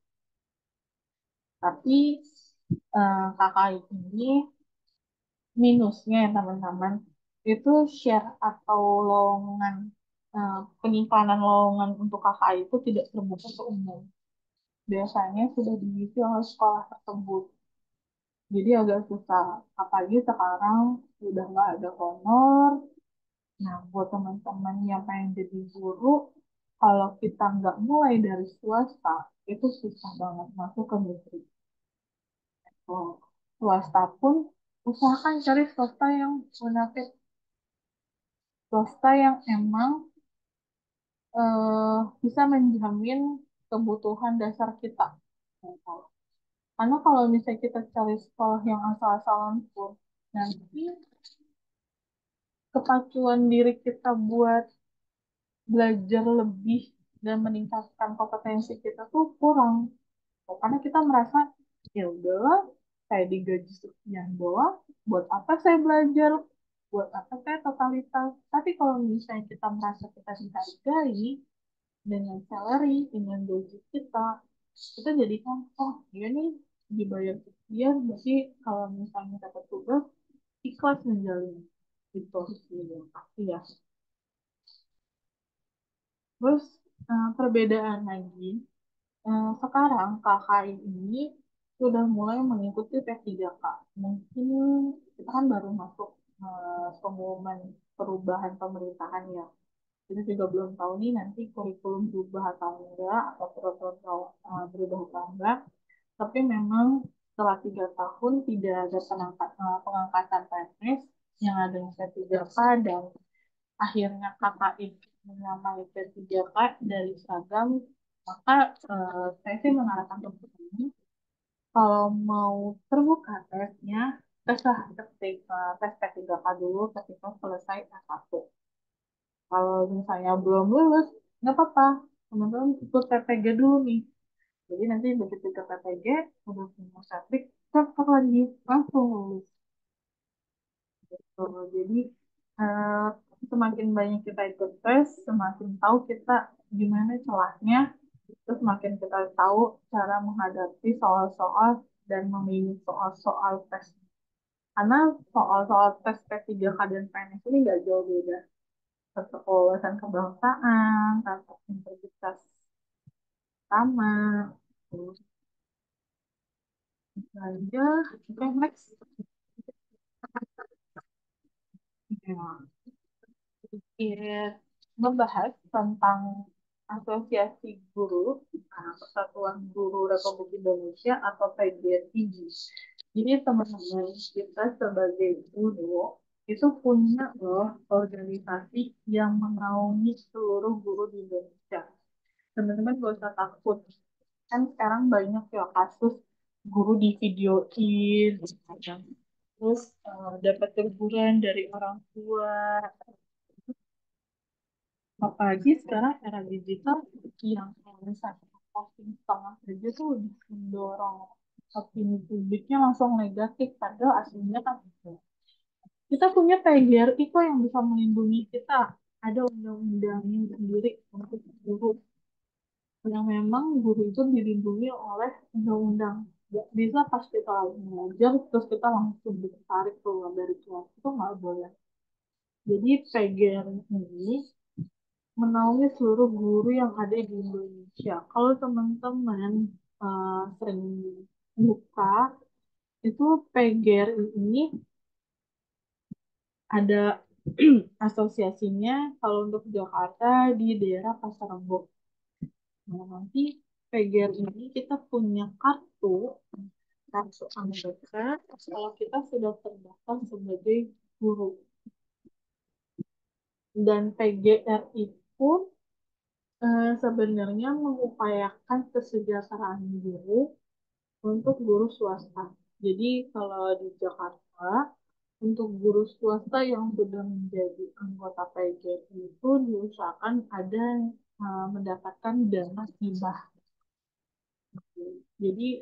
Tapi KKI ini minusnya ya teman-teman itu share atau lowongan penyimpanan lowongan untuk KKI itu tidak terbuka ke umum. Biasanya sudah diisi oleh sekolah tersebut. Jadi agak susah. Apalagi sekarang sudah nggak ada honor, Nah, buat teman-teman yang pengen jadi guru, kalau kita nggak mulai dari swasta, itu susah banget masuk ke negeri. Oh, swasta pun usahakan cari swasta yang munafik, swasta yang emang bisa menjamin kebutuhan dasar kita. Karena kalau misalnya kita cari sekolah yang asal-asalan pun, nanti kepacuan diri kita buat belajar lebih dan meningkatkan kompetensi kita tuh kurang. Karena kita merasa, ya udahlah, saya digaji sekian doang, buat apa saya belajar, buat apa saya totalitas. Tapi kalau misalnya kita merasa kita dihargai dengan salary, dengan gaji kita jadi kan, oh iya nih dibayar sekian, berarti kalau misalnya dapat tugas, ikhlas menjalin. Itu sih yang pasti ya. Terus perbedaan lagi, sekarang KKI ini sudah mulai mengikuti P3K. Mungkin kita kan baru masuk pengumuman perubahan pemerintahan ya. Kita juga belum tahu nih nanti kurikulum berubah atau enggak, atau protokol berubah atau enggak. Tapi memang setelah 3 tahun tidak ada pengangkatan PNS yang adanya P3K dan akhirnya KKI menyamai P3K dari seragam, maka saya sih mengarahkan untuk ini kalau mau terbuka tesnya, teslah ketika tes P3K dulu ketika selesai S1. Kalau misalnya belum lulus, nggak apa-apa, teman-teman ikut PPG dulu nih. Jadi nanti begitu ke PPG, udah punya sertif, cepat lagi, langsung lulus. Gitu. Jadi eh, semakin banyak kita ikut tes, semakin tahu kita gimana celahnya, terus semakin kita tahu cara menghadapi soal-soal dan memilih soal-soal tes. Karena soal-soal tes P3K dan PNS ini nggak jauh beda. Tetap wawasan kebangsaan, tetap integritas sama, terus itu aja. Oke, next. Ya. Sedikit membahas tentang Asosiasi Guru, Persatuan Guru Republik Indonesia atau PGRIG. Jadi teman-teman kita sebagai guru itu punya loh organisasi yang menaungi seluruh guru di Indonesia. Teman-teman gak usah takut. Kan sekarang banyak ya kasus guru di videoin, terus dapat teguran dari orang tua. Apalagi sekarang era digital yang kalau misalnya posting setengah saja tuh udah mendorong opini publiknya langsung negatif, padahal aslinya kan itu. Kita punya PGRI kok yang bisa melindungi kita. Ada undang-undangnya sendiri untuk guru yang memang guru itu dilindungi oleh undang-undang. Nggak bisa pas kita lagi mengajar terus kita langsung ditarik keluar dari kelas, itu nggak boleh. Jadi PGRI ini menaungi seluruh guru yang ada di Indonesia. Kalau teman-teman sering buka, itu PGRI ini ada asosiasinya kalau untuk Jakarta di daerah Pasar Rebo. Nah, nanti PGRI ini kita punya kartu anggota kalau kita sudah terdaftar sebagai guru. Dan PGRI pun sebenarnya mengupayakan kesejahteraan guru untuk guru swasta. Jadi kalau di Jakarta, untuk guru swasta yang sudah menjadi anggota PGRI itu diusahakan ada mendapatkan dana hibah. Jadi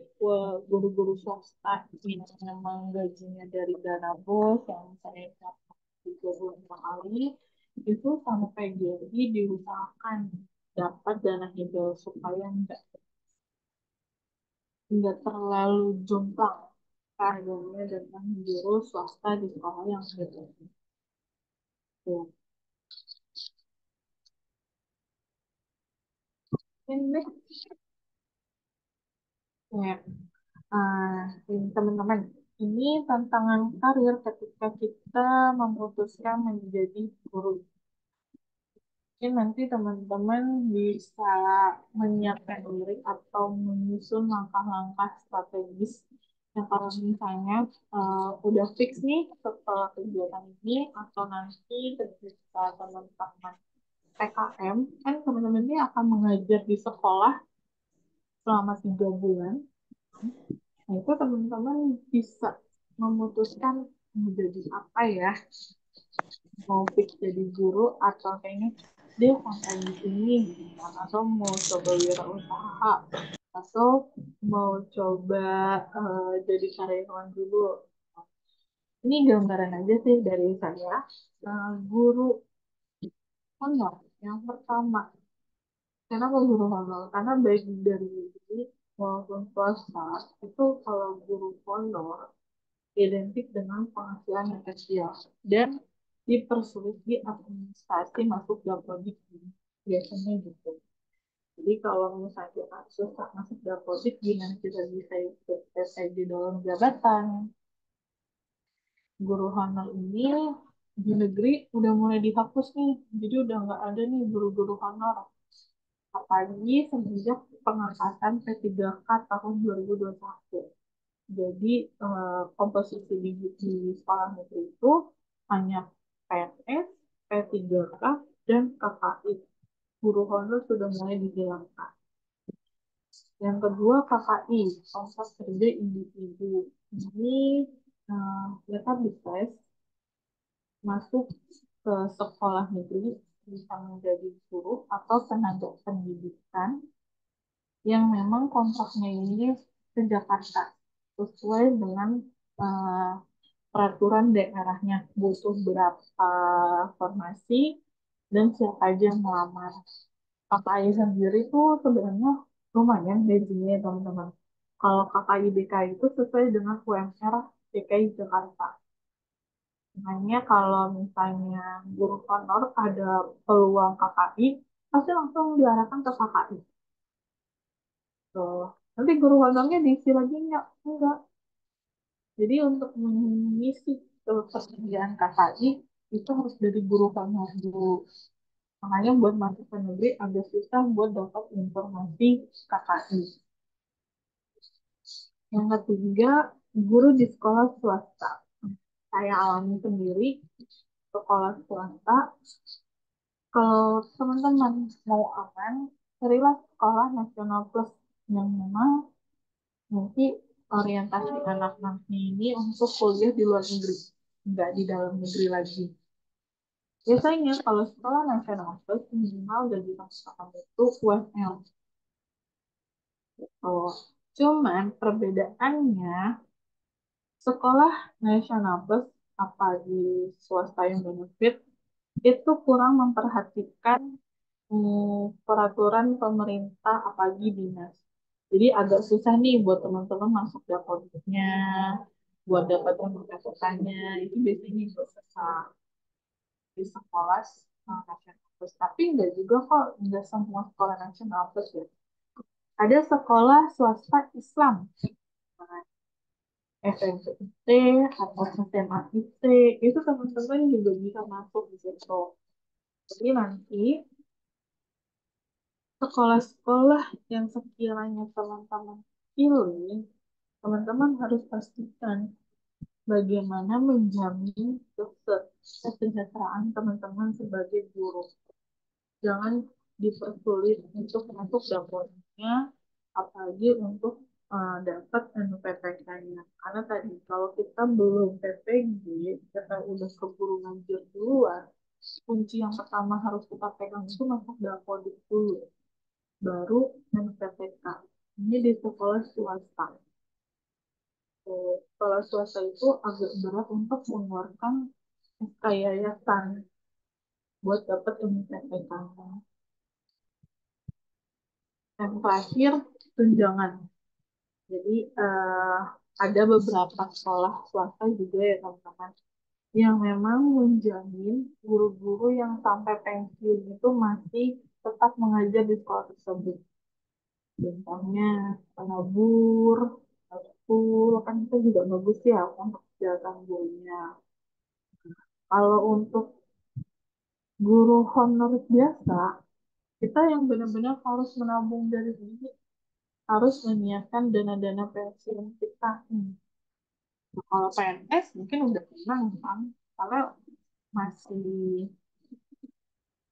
guru-guru swasta yang memang gajinya dari dana bos yang saya dapat 35 kali, itu sama PGRI diusahakan dapat dana hibah supaya nggak terlalu jomplang harganya dengan guru swasta di sekolah yang beda. Tuh. Ini ya, ini teman-teman. Ini tantangan karir ketika kita memutuskan menjadi guru. Mungkin nanti teman-teman bisa menyiapkan diri atau menyusun langkah-langkah strategis yang kalau misalnya udah fix nih setelah kegiatan ini atau nanti ketika teman-teman PKM, kan teman-teman ini akan mengajar di sekolah selama 3 bulan. Nah, itu teman-teman bisa memutuskan menjadi apa ya, mau fix jadi guru atau kayaknya dia sampai di sini gitu kan, atau mau coba wirausaha atau mau coba jadi karyawan dulu. Ini gambaran aja sih dari saya. Guru honor yang pertama, kenapa guru honor? Karena baik dari maupun swasta itu kalau guru honor identik dengan penghasilan yang kecil dan dipersulit di administrasi masuk dapodik biasanya gitu. Jadi kalau misalnya kita susah masuk dapodik, gimana kita bisa ikut SID dalam jabatan? Guru honor ini di negeri udah mulai dihapus nih, jadi udah nggak ada nih guru-guru honor. Apalagi semenjak pengangkatan P3K tahun 2021. Jadi komposisi di sekolah negeri itu hanya PNS, P3K, dan KKI. Guru honor sudah mulai dihilangkan. Yang kedua KKI, kontrak kerja individu. Ini mereka bisa masuk ke sekolah negeri bisa menjadi guru atau tenaga pendidikan yang memang kontraknya ini ke Jakarta sesuai dengan uh, peraturan daerahnya butuh berapa formasi dan siapa aja yang melamar. KKI sendiri tuh sebenarnya lumayan gajinya ya teman-teman. Kalau KKI DKI itu sesuai dengan UMR DKI Jakarta. Makanya kalau misalnya guru honor ada peluang KKI, pasti langsung diarahkan ke KKI. Tuh. Nanti guru honornya diisi lagi enggak? Enggak. Jadi untuk mengisi persediaan KKI itu harus dari guru honor dulu. Makanya buat masuk ke negeri agak susah buat dapat informasi KKI. Yang ketiga, guru di sekolah swasta. Saya alami sendiri sekolah swasta. Kalau teman-teman mau aman, carilah sekolah nasional plus yang memang nanti orientasi anak-anaknya ini untuk kuliah di luar negeri, nggak di dalam negeri lagi. Biasanya kalau sekolah nasional plus minimal gaji patokan itu UMR. Oh, cuman perbedaannya sekolah nasional plus apa di swasta yang benefit itu kurang memperhatikan peraturan pemerintah apalagi dinas. Jadi agak susah nih buat teman-teman masuk dapurnya, buat dapat pemasukannya itu biasanya juga susah di sekolah nasional plus. Tapi enggak juga kok, enggak semua sekolah nasional plus ya. Ada sekolah swasta Islam, SMPT atau SMAIT, itu teman-teman juga bisa masuk di situ. Jadi nanti sekolah-sekolah yang sekiranya teman-teman pilih, teman-teman harus pastikan bagaimana menjamin kesejahteraan teman-teman sebagai guru. Jangan dipersulit untuk masuk dapurnya, apalagi untuk dapat NPTK-nya. Karena tadi kalau kita belum PPG, kita udah keburu ngajar duluan, kunci yang pertama harus kita pegang itu masuk dapodik dulu, baru NPTK. Ini di sekolah swasta. Sekolah swasta itu agak berat untuk mengeluarkan SK yayasan buat dapat NPTK. Yang terakhir, tunjangan. Jadi ada beberapa sekolah swasta juga ya teman-teman yang memang menjamin guru-guru yang sampai pensiun itu masih tetap mengajar di sekolah tersebut. Contohnya penabur, full kan itu juga bagus ya untuk kesehatan gurunya. Kalau untuk guru honor biasa, kita yang benar-benar harus menabung dari sini, harus menyiapkan dana-dana pensiun kita. Nah, kalau PNS mungkin udah tenang kan, kalau masih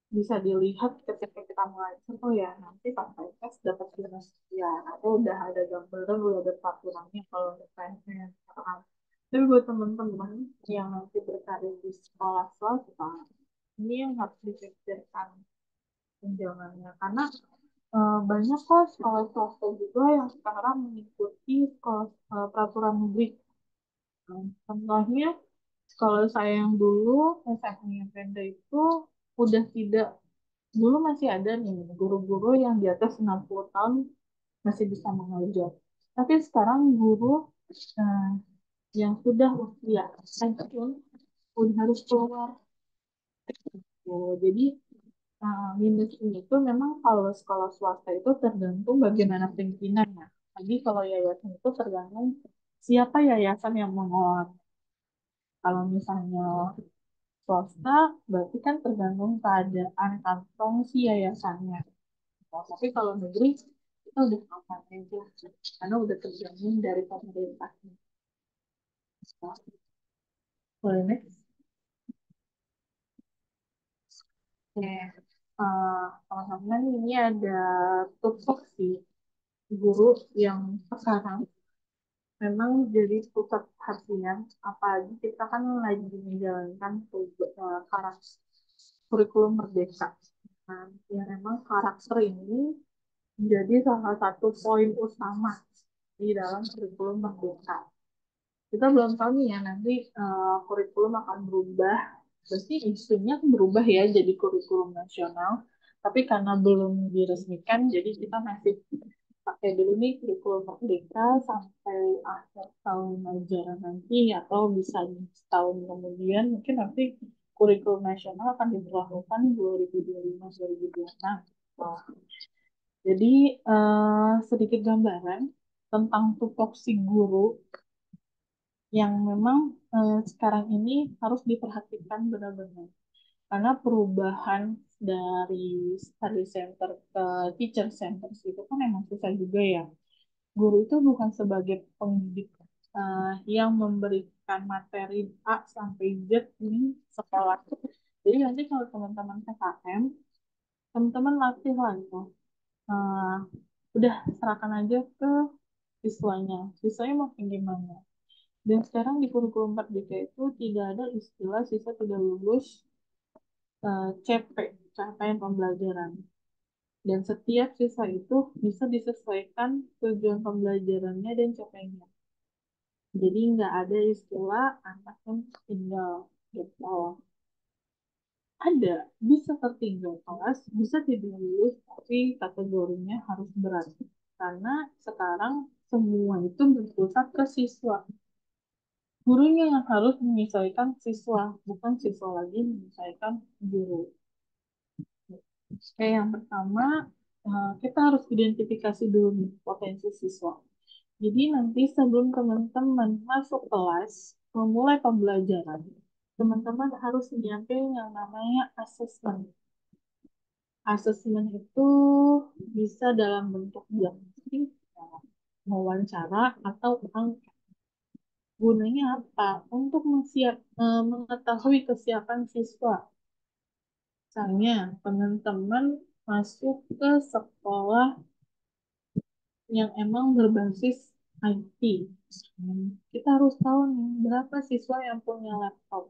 bisa dilihat ketika kita mengajar, oh ya nanti pas PNS dapat bonus ya, atau udah ada gambaran, udah ada peraturannya kalau untuk PNS. Kan. Tapi buat teman-teman yang nanti berkarir di sekolah swasta, ini yang harus dipikirkan tunjangannya karena banyak kok sekolah swasta juga yang sekarang mengikuti sekolah peraturan negeri. Contohnya kalau saya yang dulu SMA Penda itu udah tidak, dulu masih ada nih guru-guru yang di atas 60 tahun masih bisa mengajar. Tapi sekarang guru eh, yang sudah usia pensiun udah harus keluar. Oh, jadi minusnya itu memang kalau sekolah swasta itu tergantung bagaimana pimpinannya. Jadi kalau yayasan itu tergantung siapa yayasan yang mengelola. Kalau misalnya swasta, berarti kan tergantung keadaan kantong si yayasannya. Nah, tapi kalau negeri, kita udah aman aja. Karena udah terjamin dari pemerintah. Boleh next? Oke. Teman-teman ini ada tupoksi guru yang sekarang memang jadi pusat perhatian, apalagi kita kan lagi menjalankan kurikulum merdeka. Nah, ya memang karakter ini menjadi salah satu poin utama di dalam kurikulum merdeka. Kita belum tahu nih ya nanti kurikulum akan berubah. Pasti isunya akan berubah ya jadi kurikulum nasional. Tapi karena belum diresmikan, jadi kita masih pakai dulu nih kurikulum merdeka sampai akhir tahun ajaran nanti atau bisa setahun kemudian mungkin nanti kurikulum nasional akan diberlakukan 2025-2026. Oh. Jadi sedikit gambaran tentang tupoksi guru yang memang sekarang ini harus diperhatikan benar-benar karena perubahan dari study center ke teacher center itu kan emang susah juga ya. Guru itu bukan sebagai pendidik yang memberikan materi A sampai Z di sekolah. Jadi nanti kalau teman-teman PKM, teman-teman latih lah itu. Eh, udah serahkan aja ke siswanya. Siswanya mau kayak gimana. Dan sekarang di kurikulum Merdeka itu tidak ada istilah siswa tidak lulus CP, capaian pembelajaran. Dan setiap siswa itu bisa disesuaikan tujuan pembelajarannya dan capaiannya. Jadi nggak ada istilah anak yang tinggal gitu. Ada, bisa tertinggal kelas, bisa tidak lulus, tapi kategorinya harus berat. Karena sekarang semua itu berpusat ke siswa. Gurunya yang harus menyesuaikan siswa, bukan siswa lagi menyesuaikan guru. Oke, yang pertama, kita harus identifikasi dulu nih potensi siswa. Jadi nanti sebelum teman-teman masuk kelas, memulai pembelajaran, teman-teman harus menyiapkan yang namanya asesmen. Asesmen itu bisa dalam bentuk diagnostik, wawancara, atau angka. Gunanya apa? Untuk mengetahui kesiapan siswa. Misalnya, teman-teman masuk ke sekolah yang emang berbasis IT. Kita harus tahu nih, berapa siswa yang punya laptop,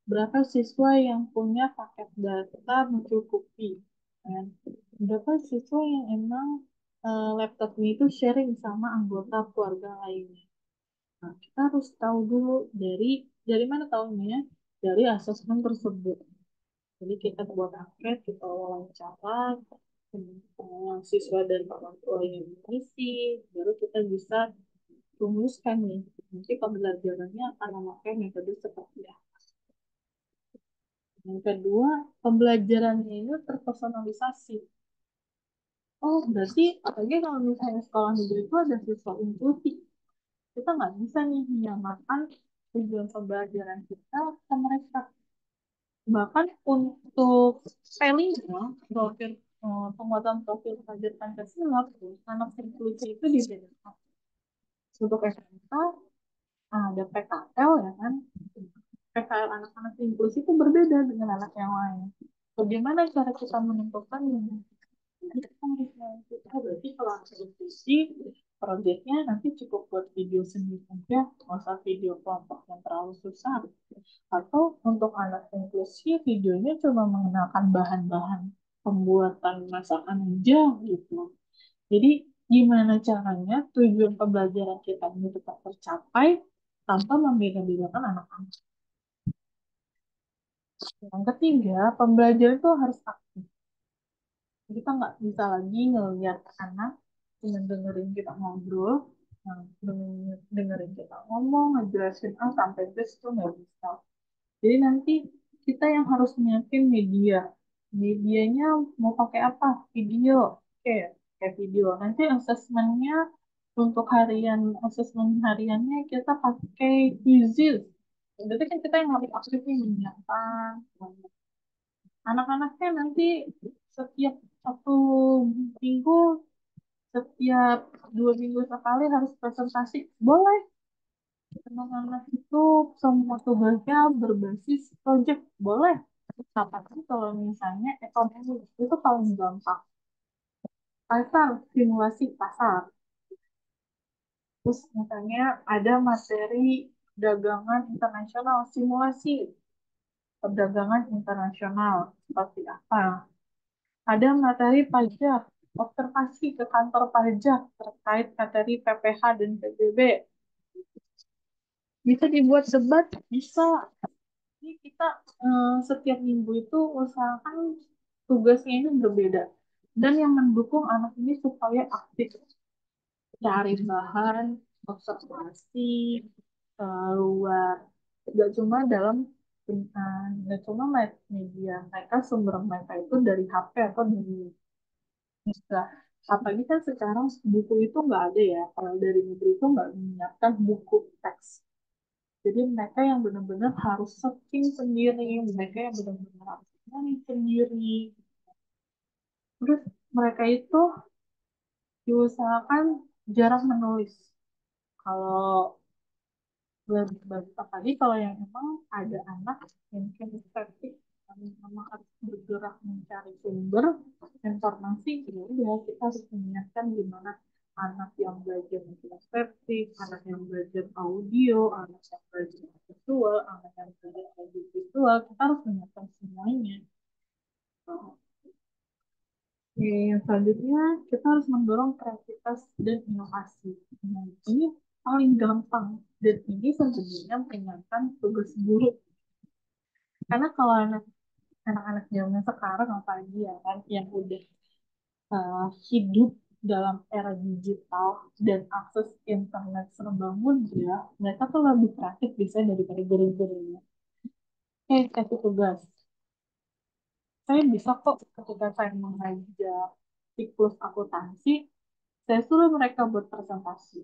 berapa siswa yang punya paket data mencukupi, kan? Berapa siswa yang emang laptopnya itu sharing sama anggota keluarga lainnya. Nah, kita harus tahu dulu dari mana tahunya? Dari asesmen tersebut. Jadi kita buat angket, kita wawancara, siswa dan orang tua yang mengisi, baru kita bisa rumuskan nih. Nanti pembelajarannya akan memakai metode seperti apa. Yang kedua, pembelajarannya ini terpersonalisasi. Oh, berarti apalagi kalau misalnya sekolah negeri itu ada siswa inklusi. kita nggak bisa nih menyamakan tujuan pembelajaran kita ke mereka. Bahkan untuk spellingnya, penguatan profil belajar Pancasila, anak inklusi itu dibedakan. Untuk SMK ada PKL ya kan, PKL anak-anak inklusi itu berbeda dengan anak yang lain. Bagaimana cara kita menentukan yang kita harus kita berarti kalau anak inklusi proyeknya nanti cukup buat video sendiri aja, nggak usah video kelompok yang terlalu susah. Atau untuk anak inklusi videonya cuma mengenalkan bahan-bahan pembuatan masakan aja gitu. Jadi gimana caranya tujuan pembelajaran kita ini tetap tercapai tanpa membeda-bedakan anak-anak. Yang ketiga, pembelajaran itu harus aktif. Kita nggak bisa lagi ngeliat anak dengan dengerin kita ngobrol, nah, dengerin kita ngomong, ngejelasin A sampai Z itu nggak bisa. Jadi nanti kita yang harus nyiapin media. Medianya mau pakai apa? Video. Oke, kayak video. Nanti asesmennya untuk asesmen hariannya kita pakai quizzes. Berarti kan kita yang harus aktif nih menyiapkan. Anak-anaknya nanti setiap satu minggu, setiap 2 minggu sekali harus presentasi. Boleh. Anak-anak itu semua tugasnya berbasis project. Boleh. Tapi kalau misalnya ekonomi itu paling gampang. Pasar, simulasi pasar. Terus misalnya ada materi dagangan internasional, simulasi perdagangan internasional seperti apa. Ada materi pajak, observasi ke kantor pajak terkait materi PPh dan PBB. Bisa dibuat debat, bisa. Jadi kita setiap minggu itu usahakan tugasnya ini berbeda. Dan yang mendukung anak ini supaya aktif. Cari bahan, observasi, keluar. Gak cuma dalam gak cuma media mereka, sumber mereka itu dari HP atau dari bisa. Apalagi kan sekarang buku itu nggak ada ya. Kalau dari negeri itu nggak menyiapkan buku teks. Jadi mereka yang benar-benar harus searching sendiri, mereka yang benar-benar harus cari sendiri. Terus mereka itu diusahakan jarang menulis. Kalau lebih bagus apalagi kalau yang emang ada anak yang kinestetik, memang harus bergerak mencari sumber informasi, ya udah kita harus mengingatkan gimana anak yang belajar kinestetik, anak yang belajar audio, anak yang belajar visual, anak yang belajar audio visual, kita harus mengingatkan semuanya. Oke, yang selanjutnya kita harus mendorong kreativitas dan inovasi. Nah, ini paling gampang dan ini sebenarnya meringankan tugas guru. Karena kalau anak-anak zaman sekarang apalagi ya kan yang udah hidup dalam era digital dan akses internet serba mudah, mereka tuh lebih kreatif bisa daripada guru-gurunya. Kayak kasih tugas. Saya bisa kok ketika saya mengajar siklus akuntansi, saya suruh mereka buat presentasi.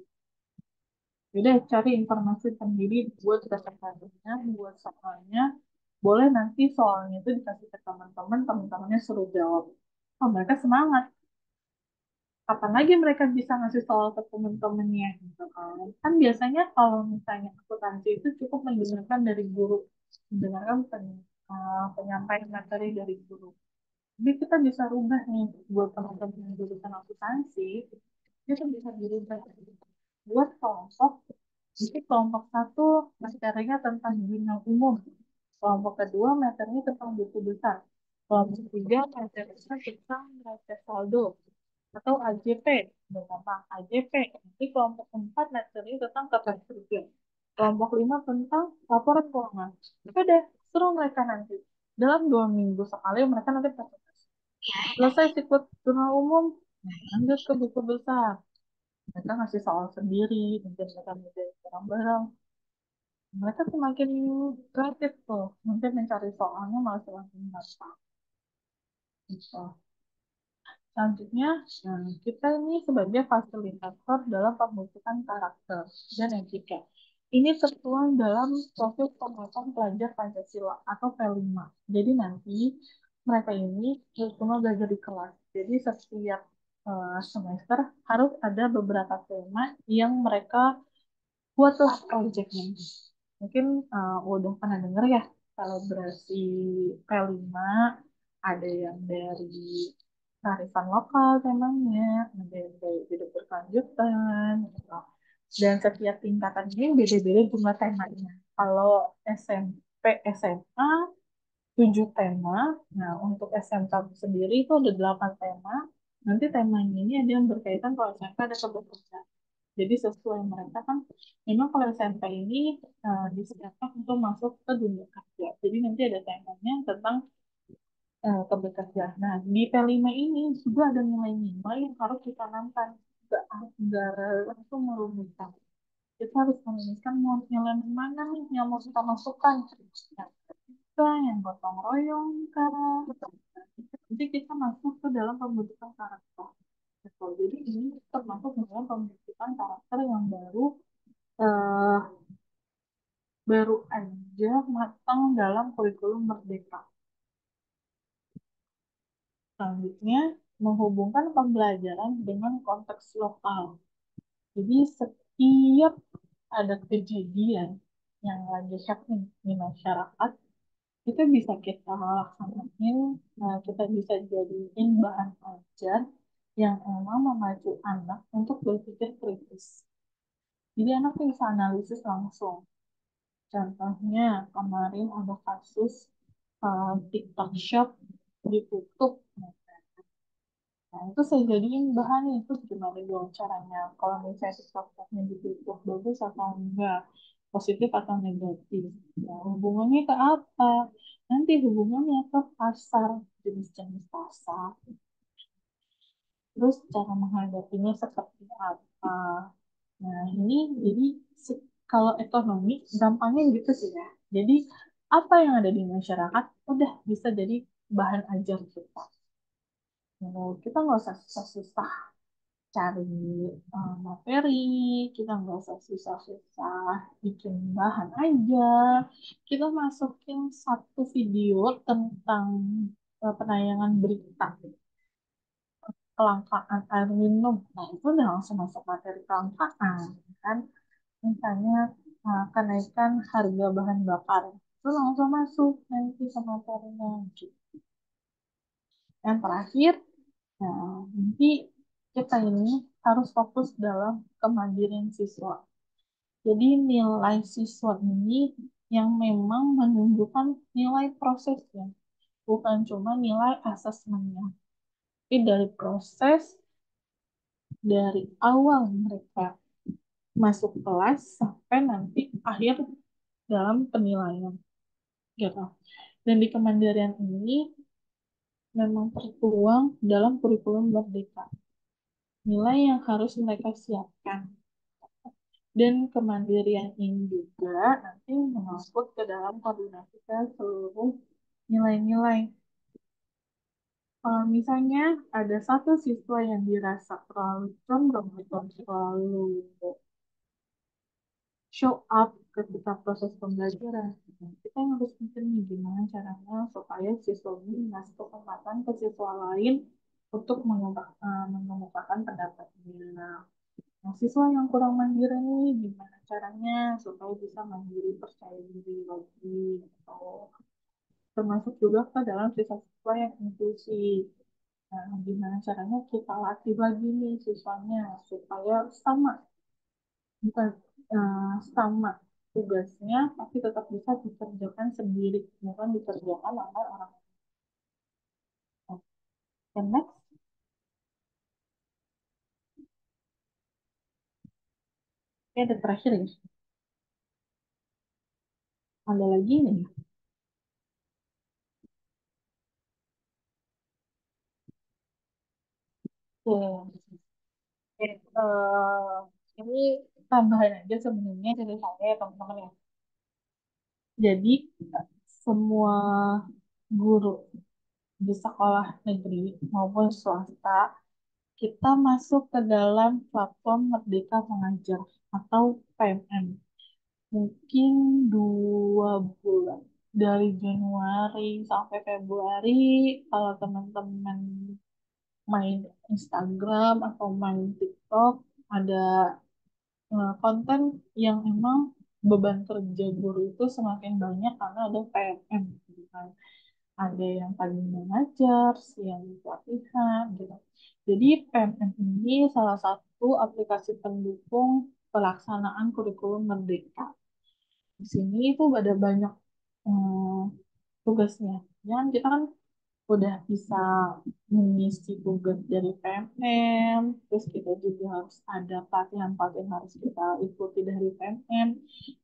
Udah cari informasi sendiri buat presentasinya, buat soalnya. Boleh nanti soalnya itu dikasih ke teman-teman, teman-temannya suruh jawab. Oh, mereka semangat. Kapan lagi mereka bisa ngasih soal ke teman-temannya gitu kan. Kan biasanya kalau misalnya akuntansi itu cukup mendengarkan dari guru, mendengarkan penyampaian materi dari guru. Jadi kita bisa rubah nih buat teman-teman yang jurusan akuntansi, itu bisa dirubah buat kelompok. Jadi kelompok satu materinya tentang jurnal umum, kelompok kedua materinya tentang buku besar, kelompok ketiga materinya tentang neraca saldo atau AJP, gampang AJP. Nanti kelompok keempat materinya tentang tata kerja, kelompok lima tentang laporan keuangan. Udah, suruh mereka nanti dalam 2 minggu sekali mereka nanti presentasi. Selesai siklus jurnal umum, lanjut ke buku besar. Mereka ngasih soal sendiri, mungkin mereka ngerjain bareng-bareng. Mereka semakin kreatif tuh, mungkin mencari soalnya malah semakin gampang. Gitu. Selanjutnya, kita ini sebagai fasilitator dalam pembentukan karakter dan etika. Ini tertuang dalam profil penguatan pelajar Pancasila atau P5. Jadi nanti mereka ini cuma belajar di kelas. Jadi setiap semester harus ada beberapa tema yang mereka buatlah projectnya. Mungkin udah pernah denger ya, kolaborasi P5 ada yang dari kearifan lokal temanya, ada yang dari hidup berkelanjutan, gitu. Dan setiap tingkatan ini beda-beda jumlah temanya. Kalau SMP, SMA 7 tema. Nah, untuk SMK sendiri itu ada 8 tema. Nanti temanya ini ada yang berkaitan kalau SMK ada kebetulan. Jadi sesuai mereka kan, memang kalau SMP ini disiapkan untuk masuk ke dunia kerja. Jadi nanti ada temanya tentang kebekerjaan. Nah, di P5 ini juga ada nilai-nilai yang harus ditanamkan. Nggak langsung merumuskan. Kita harus merumuskan mau nilai mana nih yang mau kita masukkan. Yang kita, yang gotong royong, kah? Jadi kita masuk ke dalam pembentukan karakter. Gitu. Jadi ini termasuk dalam pembentukan karakter yang eh, baru aja matang dalam kurikulum Merdeka. Selanjutnya, menghubungkan pembelajaran dengan konteks lokal. Jadi setiap ada kejadian yang lagi happening di masyarakat, itu bisa kita laksanain, kita bisa jadiin bahan ajar yang emang memacu anak untuk berpikir kritis. Jadi anak bisa analisis langsung. Contohnya kemarin ada kasus TikTok Shop ditutup. Nah, itu saya jadiin bahan itu gimana dong caranya. Kalau misalnya TikTok Shopnya ditutup, bagus atau enggak, positif atau negatif. Nah, hubungannya ke apa? Nanti hubungannya ke pasar, jenis-jenis pasar. Terus cara menghadapinya seperti apa. Nah, ini jadi kalau ekonomi gampangnya gitu sih ya. Jadi apa yang ada di masyarakat udah bisa jadi bahan ajar kita. Nah, kita nggak usah susah-susah cari materi, kita nggak usah susah-susah bikin bahan aja. Kita masukin satu video tentang penayangan berita kelangkaan air minum. Nah, itu udah langsung masuk materi kelangkaan, kan? Misalnya kenaikan harga bahan bakar, itu langsung masuk nanti ke materinya. Gitu. Yang terakhir, nah, nanti kita ini harus fokus dalam kemandirian siswa. Jadi nilai siswa ini yang memang menunjukkan nilai prosesnya, bukan cuma nilai asesmennya. Tapi dari proses, dari awal mereka masuk kelas sampai nanti akhir dalam penilaian gitu. Dan di kemandirian ini memang tertuang dalam kurikulum Merdeka. Nilai yang harus mereka siapkan. Dan kemandirian ini juga nanti mengangkut ke dalam koordinasi ke seluruh nilai-nilai. Kalau misalnya ada satu siswa yang dirasa terlalu condong atau terlalu show up ketika proses pembelajaran. Kita yang harus mikir nih gimana caranya supaya siswa ini ngasih kesempatan ke siswa lain untuk mengemukakan pendapatnya. Nah, siswa yang kurang mandiri nih gimana caranya supaya bisa mandiri percaya diri lagi gitu. Termasuk juga ke dalam siswa-siswa yang inklusi. Nah, gimana caranya kita latih lagi nih siswanya supaya sama bukan sama tugasnya tapi tetap bisa dikerjakan sendiri bukan dikerjakan oleh orang lain. Dan next ya ada terakhir ya ada lagi nih. Tuh. Oke, ini tambahan aja sebenarnya dari saya ya teman-teman ya. Jadi semua guru di sekolah negeri maupun swasta, kita masuk ke dalam platform Merdeka Mengajar atau PMM. Mungkin 2 bulan. Dari Januari sampai Februari, kalau teman-teman main Instagram atau main TikTok, ada konten yang emang beban kerja guru itu semakin banyak karena ada PMM gitu kan. Ada yang paginya ngajar, siang pelatihan gitu. Jadi PMM ini salah satu aplikasi pendukung pelaksanaan kurikulum Merdeka. Di sini itu ada banyak eh, tugasnya. Yang kita kan udah bisa mengisi tugas dari PMM, terus kita juga harus ada pelatihan-pelatihan harus kita ikuti dari PMM.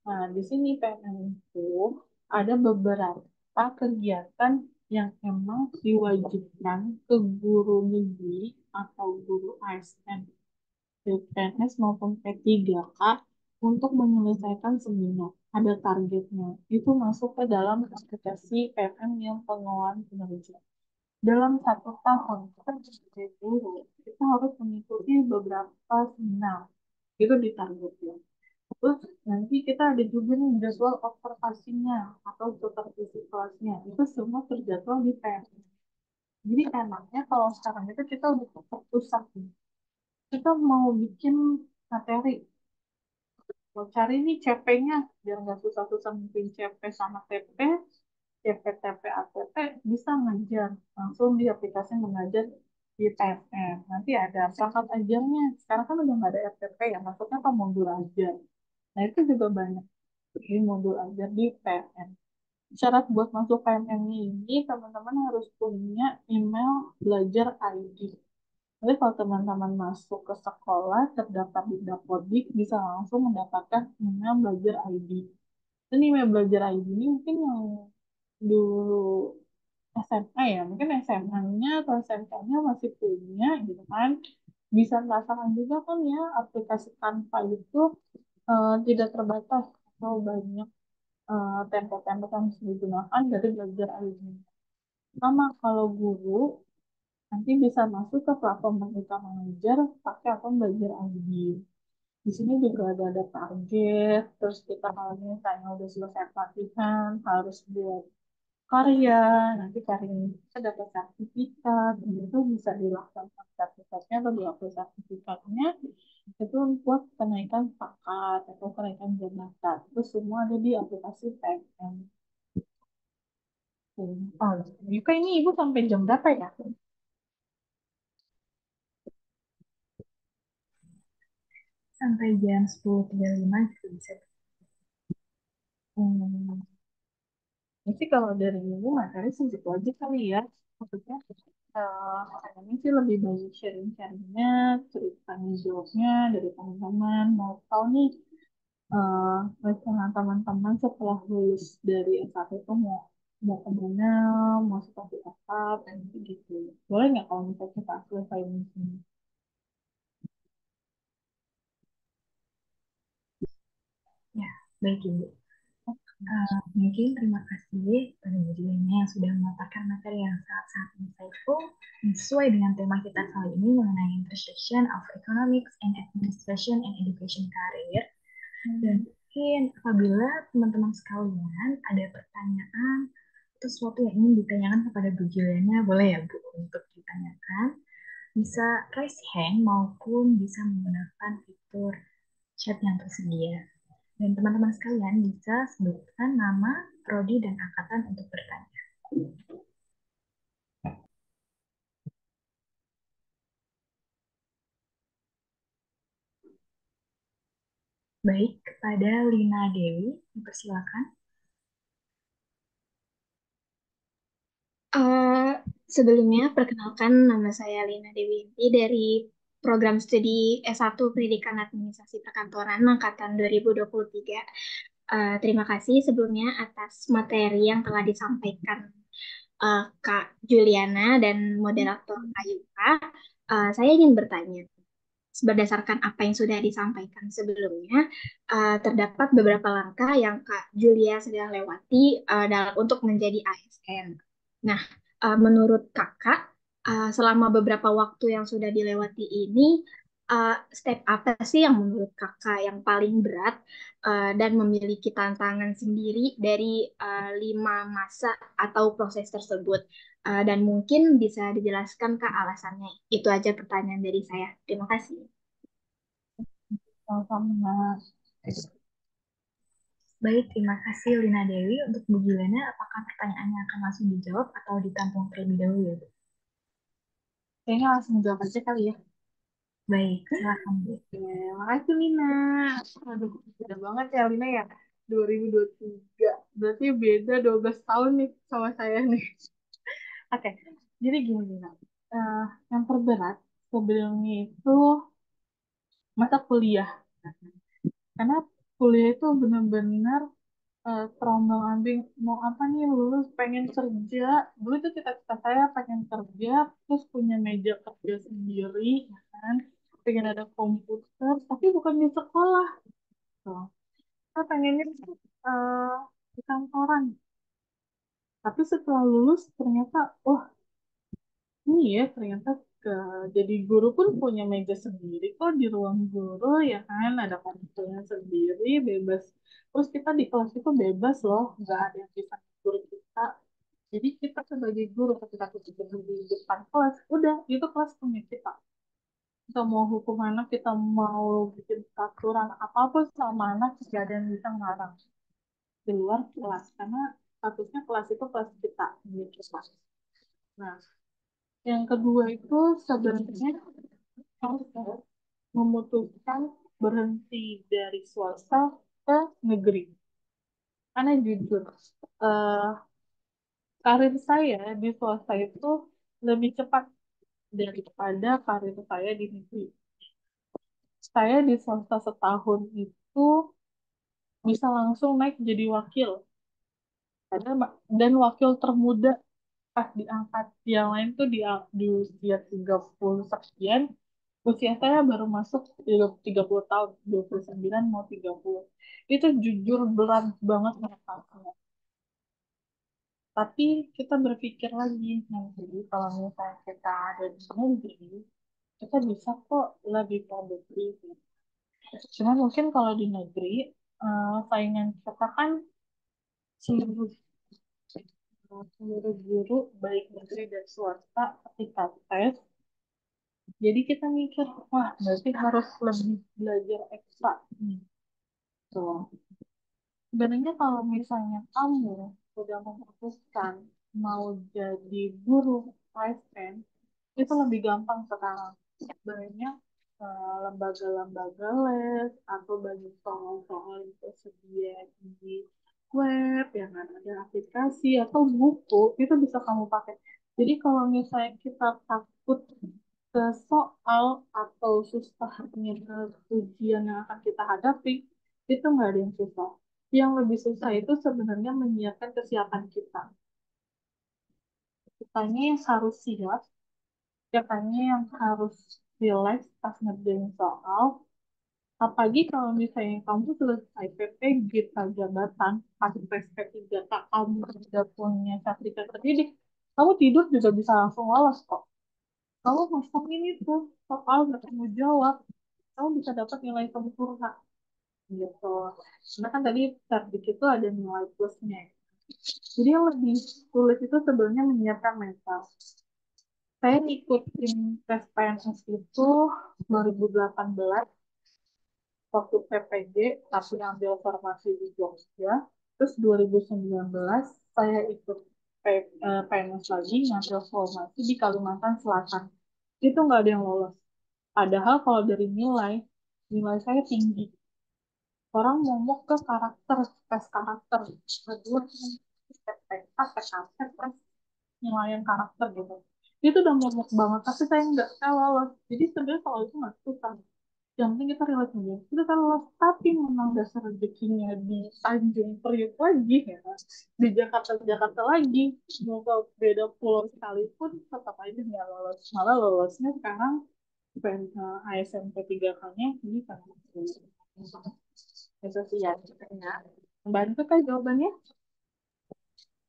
Nah, di sini PMM itu ada beberapa kegiatan yang emang diwajibkan ke guru negeri atau guru ASN, baik PNS maupun P3K untuk menyelesaikan seminar. Ada targetnya. Itu masuk ke dalam aplikasi PMM yang pengelolaan kinerja dalam 1 tahun kita sebagai guru kita harus mengikuti beberapa seminar itu ditargetkan. Terus nanti kita ada juga nih jadwal observasinya atau supervisi kelasnya itu semua terjadwal di PS. Jadi enaknya kalau sekarang itu kita udah terpusat nih. Kita mau bikin materi, mau cari nih CP-nya biar nggak susah-susah bikin CP sama TP, CP, TP, ATP bisa ngajar langsung di aplikasi mengajar di PMM. Nanti ada perangkat ajarnya. Sekarang kan udah nggak ada RTP ya, maksudnya ke modul ajar. Nah itu juga banyak di modul ajar di PMM. Syarat buat masuk PMM ini teman-teman harus punya email belajar ID. Jadi kalau teman-teman masuk ke sekolah terdaftar di Dapodik bisa langsung mendapatkan email belajar ID. Dan email belajar ID ini mungkin yang dulu SMA ya, mungkin SMA-nya atau SMK-nya masih punya gitu kan. Bisa merasakan juga kan ya aplikasi Canva itu tidak terbatas atau banyak template-template yang bisa digunakan dari belajar ID. Sama kalau guru nanti bisa masuk ke platform Merdeka Mengajar pakai akun belajar ID. Di sini juga ada target, terus kita kalau misalnya udah selesai pelatihan harus buat karya, nanti karya ini kita dapat sertifikat, dan itu bisa dilaksanakan sertifikatnya atau diakui sertifikatnya, itu buat kenaikan pangkat atau kenaikan jabatan. Itu semua ada di aplikasi PMM. Oh, Yuka ini ibu sampai jam berapa ya? Sampai jam 10.35 juga bisa. Hmm, Ini kalau dari ibu materi segitu aja kali ya. Maksudnya ini sih lebih banyak sharing-sharingnya, cerita jawabnya dari teman-teman. Mau tahu nih rencana teman-teman setelah lulus dari S1 itu mau mau kemana, mau seperti apa, dan gitu. Boleh nggak kalau misalnya kita selesai di sini? Ya, baik Ibu. Mungkin terima kasih pada Bu Juliana yang sudah memaparkan materi yang sangat-sangat insightful dan sesuai dengan tema kita kali ini mengenai intersection of economics and administration and education career. Dan Hmm. mungkin apabila teman-teman sekalian ada pertanyaan atau sesuatu yang ingin ditanyakan kepada Bu Juliana, boleh ya Bu untuk ditanyakan. Bisa raise hand maupun bisa menggunakan fitur chat yang tersedia. Dan teman-teman sekalian bisa sebutkan nama, prodi, dan angkatan untuk bertanya. Baik, kepada Lina Dewi, dipersilakan. Eh, Sebelumnya, perkenalkan nama saya Lina Dewianti dari program studi S1 Pendidikan Administrasi Perkantoran Angkatan 2023. Terima kasih sebelumnya atas materi yang telah disampaikan Kak Juliana dan moderator Kak Yuka. Saya ingin bertanya, berdasarkan apa yang sudah disampaikan sebelumnya, terdapat beberapa langkah yang Kak Julia sudah lewati dalam untuk menjadi ASN. Nah, Menurut kakak, selama beberapa waktu yang sudah dilewati ini, step apa sih yang menurut kakak yang paling berat dan memiliki tantangan sendiri dari 5 masa atau proses tersebut? Dan mungkin bisa dijelaskan Kak alasannya. Itu aja pertanyaan dari saya. Terima kasih. Sama-sama. Baik, terima kasih Lina Dewi. Untuk Bu Gilana, apakah pertanyaannya akan langsung dijawab atau ditampung terlebih dahulu ya, Bu? Kayaknya langsung jawab aja kali ya. Baik, silakan Bu. Oke, makasih Lina. Aduh, beda banget ya Lina ya. 2023. Berarti beda 12 tahun nih sama saya nih. Oke, jadi gini Lina. Eh, yang terberat sebelumnya itu masa kuliah. Karena kuliah itu benar-benar terombang-ambing mau apa nih lulus pengen kerja. Dulu tuh cita-cita saya pengen kerja terus punya meja kerja sendiri, ya kan, pengen ada komputer tapi bukan di sekolah tuh. Saya pengennya tuh, eh, di kantoran, tapi setelah lulus ternyata oh ini ya ternyata ke jadi guru pun punya meja sendiri kok di ruang guru, ya kan, ada komputernya sendiri bebas. Terus kita di kelas itu bebas loh, nggak ada yang bisa guru kita. Jadi kita sebagai guru ketika kita duduk di depan kelas, udah itu kelas punya kita. Kita mau hukum anak, kita mau bikin peraturan apapun sama anak, tidak ada yang bisa ngarang di luar kelas karena statusnya kelas itu kelas kita gitu Mas. Nah, yang kedua itu sebenarnya saya memutuskan berhenti dari swasta ke negeri. Karena jujur, eh, karir saya di swasta itu lebih cepat daripada karir saya di negeri. Saya di swasta setahun itu bisa langsung naik jadi wakil. Dan wakil termuda pas diangkat. Yang lain tuh di usia 30 sekian. Usia saya baru masuk 30 tahun, 29 mau 30. Itu jujur berat banget ngangkatnya. Tapi kita berpikir lagi, nanti kalau misalnya kita ada di negeri, kita bisa kok lebih produktif. Cuma mungkin kalau di negeri, saingan kita kan seluruh seluruh guru, baik negeri dan swasta, ketika tes. Jadi kita mikir, wah berarti harus lebih belajar ekstra nih. Tuh. Sebenarnya kalau misalnya kamu udah memutuskan mau jadi guru ASN, itu lebih gampang sekarang. Sebenarnya lembaga-lembaga les atau banyak soal-soal yang tersedia di web, yang ada aplikasi atau buku, itu bisa kamu pakai. Jadi kalau misalnya kita takut ke soal atau susahnya ke ujian yang akan kita hadapi, itu nggak ada yang susah. Yang lebih susah itu sebenarnya menyiapkan kesiapan kita. Kitanya yang harus siap, kitanya yang harus relax pas ngerjain soal. Apalagi kalau misalnya kamu selesai PPG jabatan, pas SP3 kamu sudah punya sertifikat terdidik, kamu tidur juga bisa langsung lolos kok. Kamu ngomongin itu soal nggak kamu jawab, kamu bisa dapat nilai sempurna gitu. Karena kan tadi cerdik itu ada nilai plusnya. Jadi yang lebih sulit itu sebenarnya menyiapkan mental. Saya ngikutin tes PNS itu 2018 waktu PPG, tapi ambil formasi di Jogja. Terus 2019 saya ikut PNS lagi, ngambil formasi di Kalimantan Selatan. Itu nggak ada yang lolos. Padahal kalau dari nilai, nilai saya tinggi. Orang ngomong ke karakter, tes karakter. Kedua, PPK, PKP, terus nilaian karakter gitu. Itu udah ngomong banget, tapi saya lolos. Jadi sebenarnya kalau itu nggak susah. Yang penting kita relate aja. Kita kan lolos, tapi memang dasar rezekinya di Tanjung Priok lagi ya. Di Jakarta lagi. Mau ke beda pulau sekalipun, tetap aja nggak lolos. Malah lolosnya sekarang ASN P3K-nya ini kan. Itu sih ya, bantu kan jawabannya?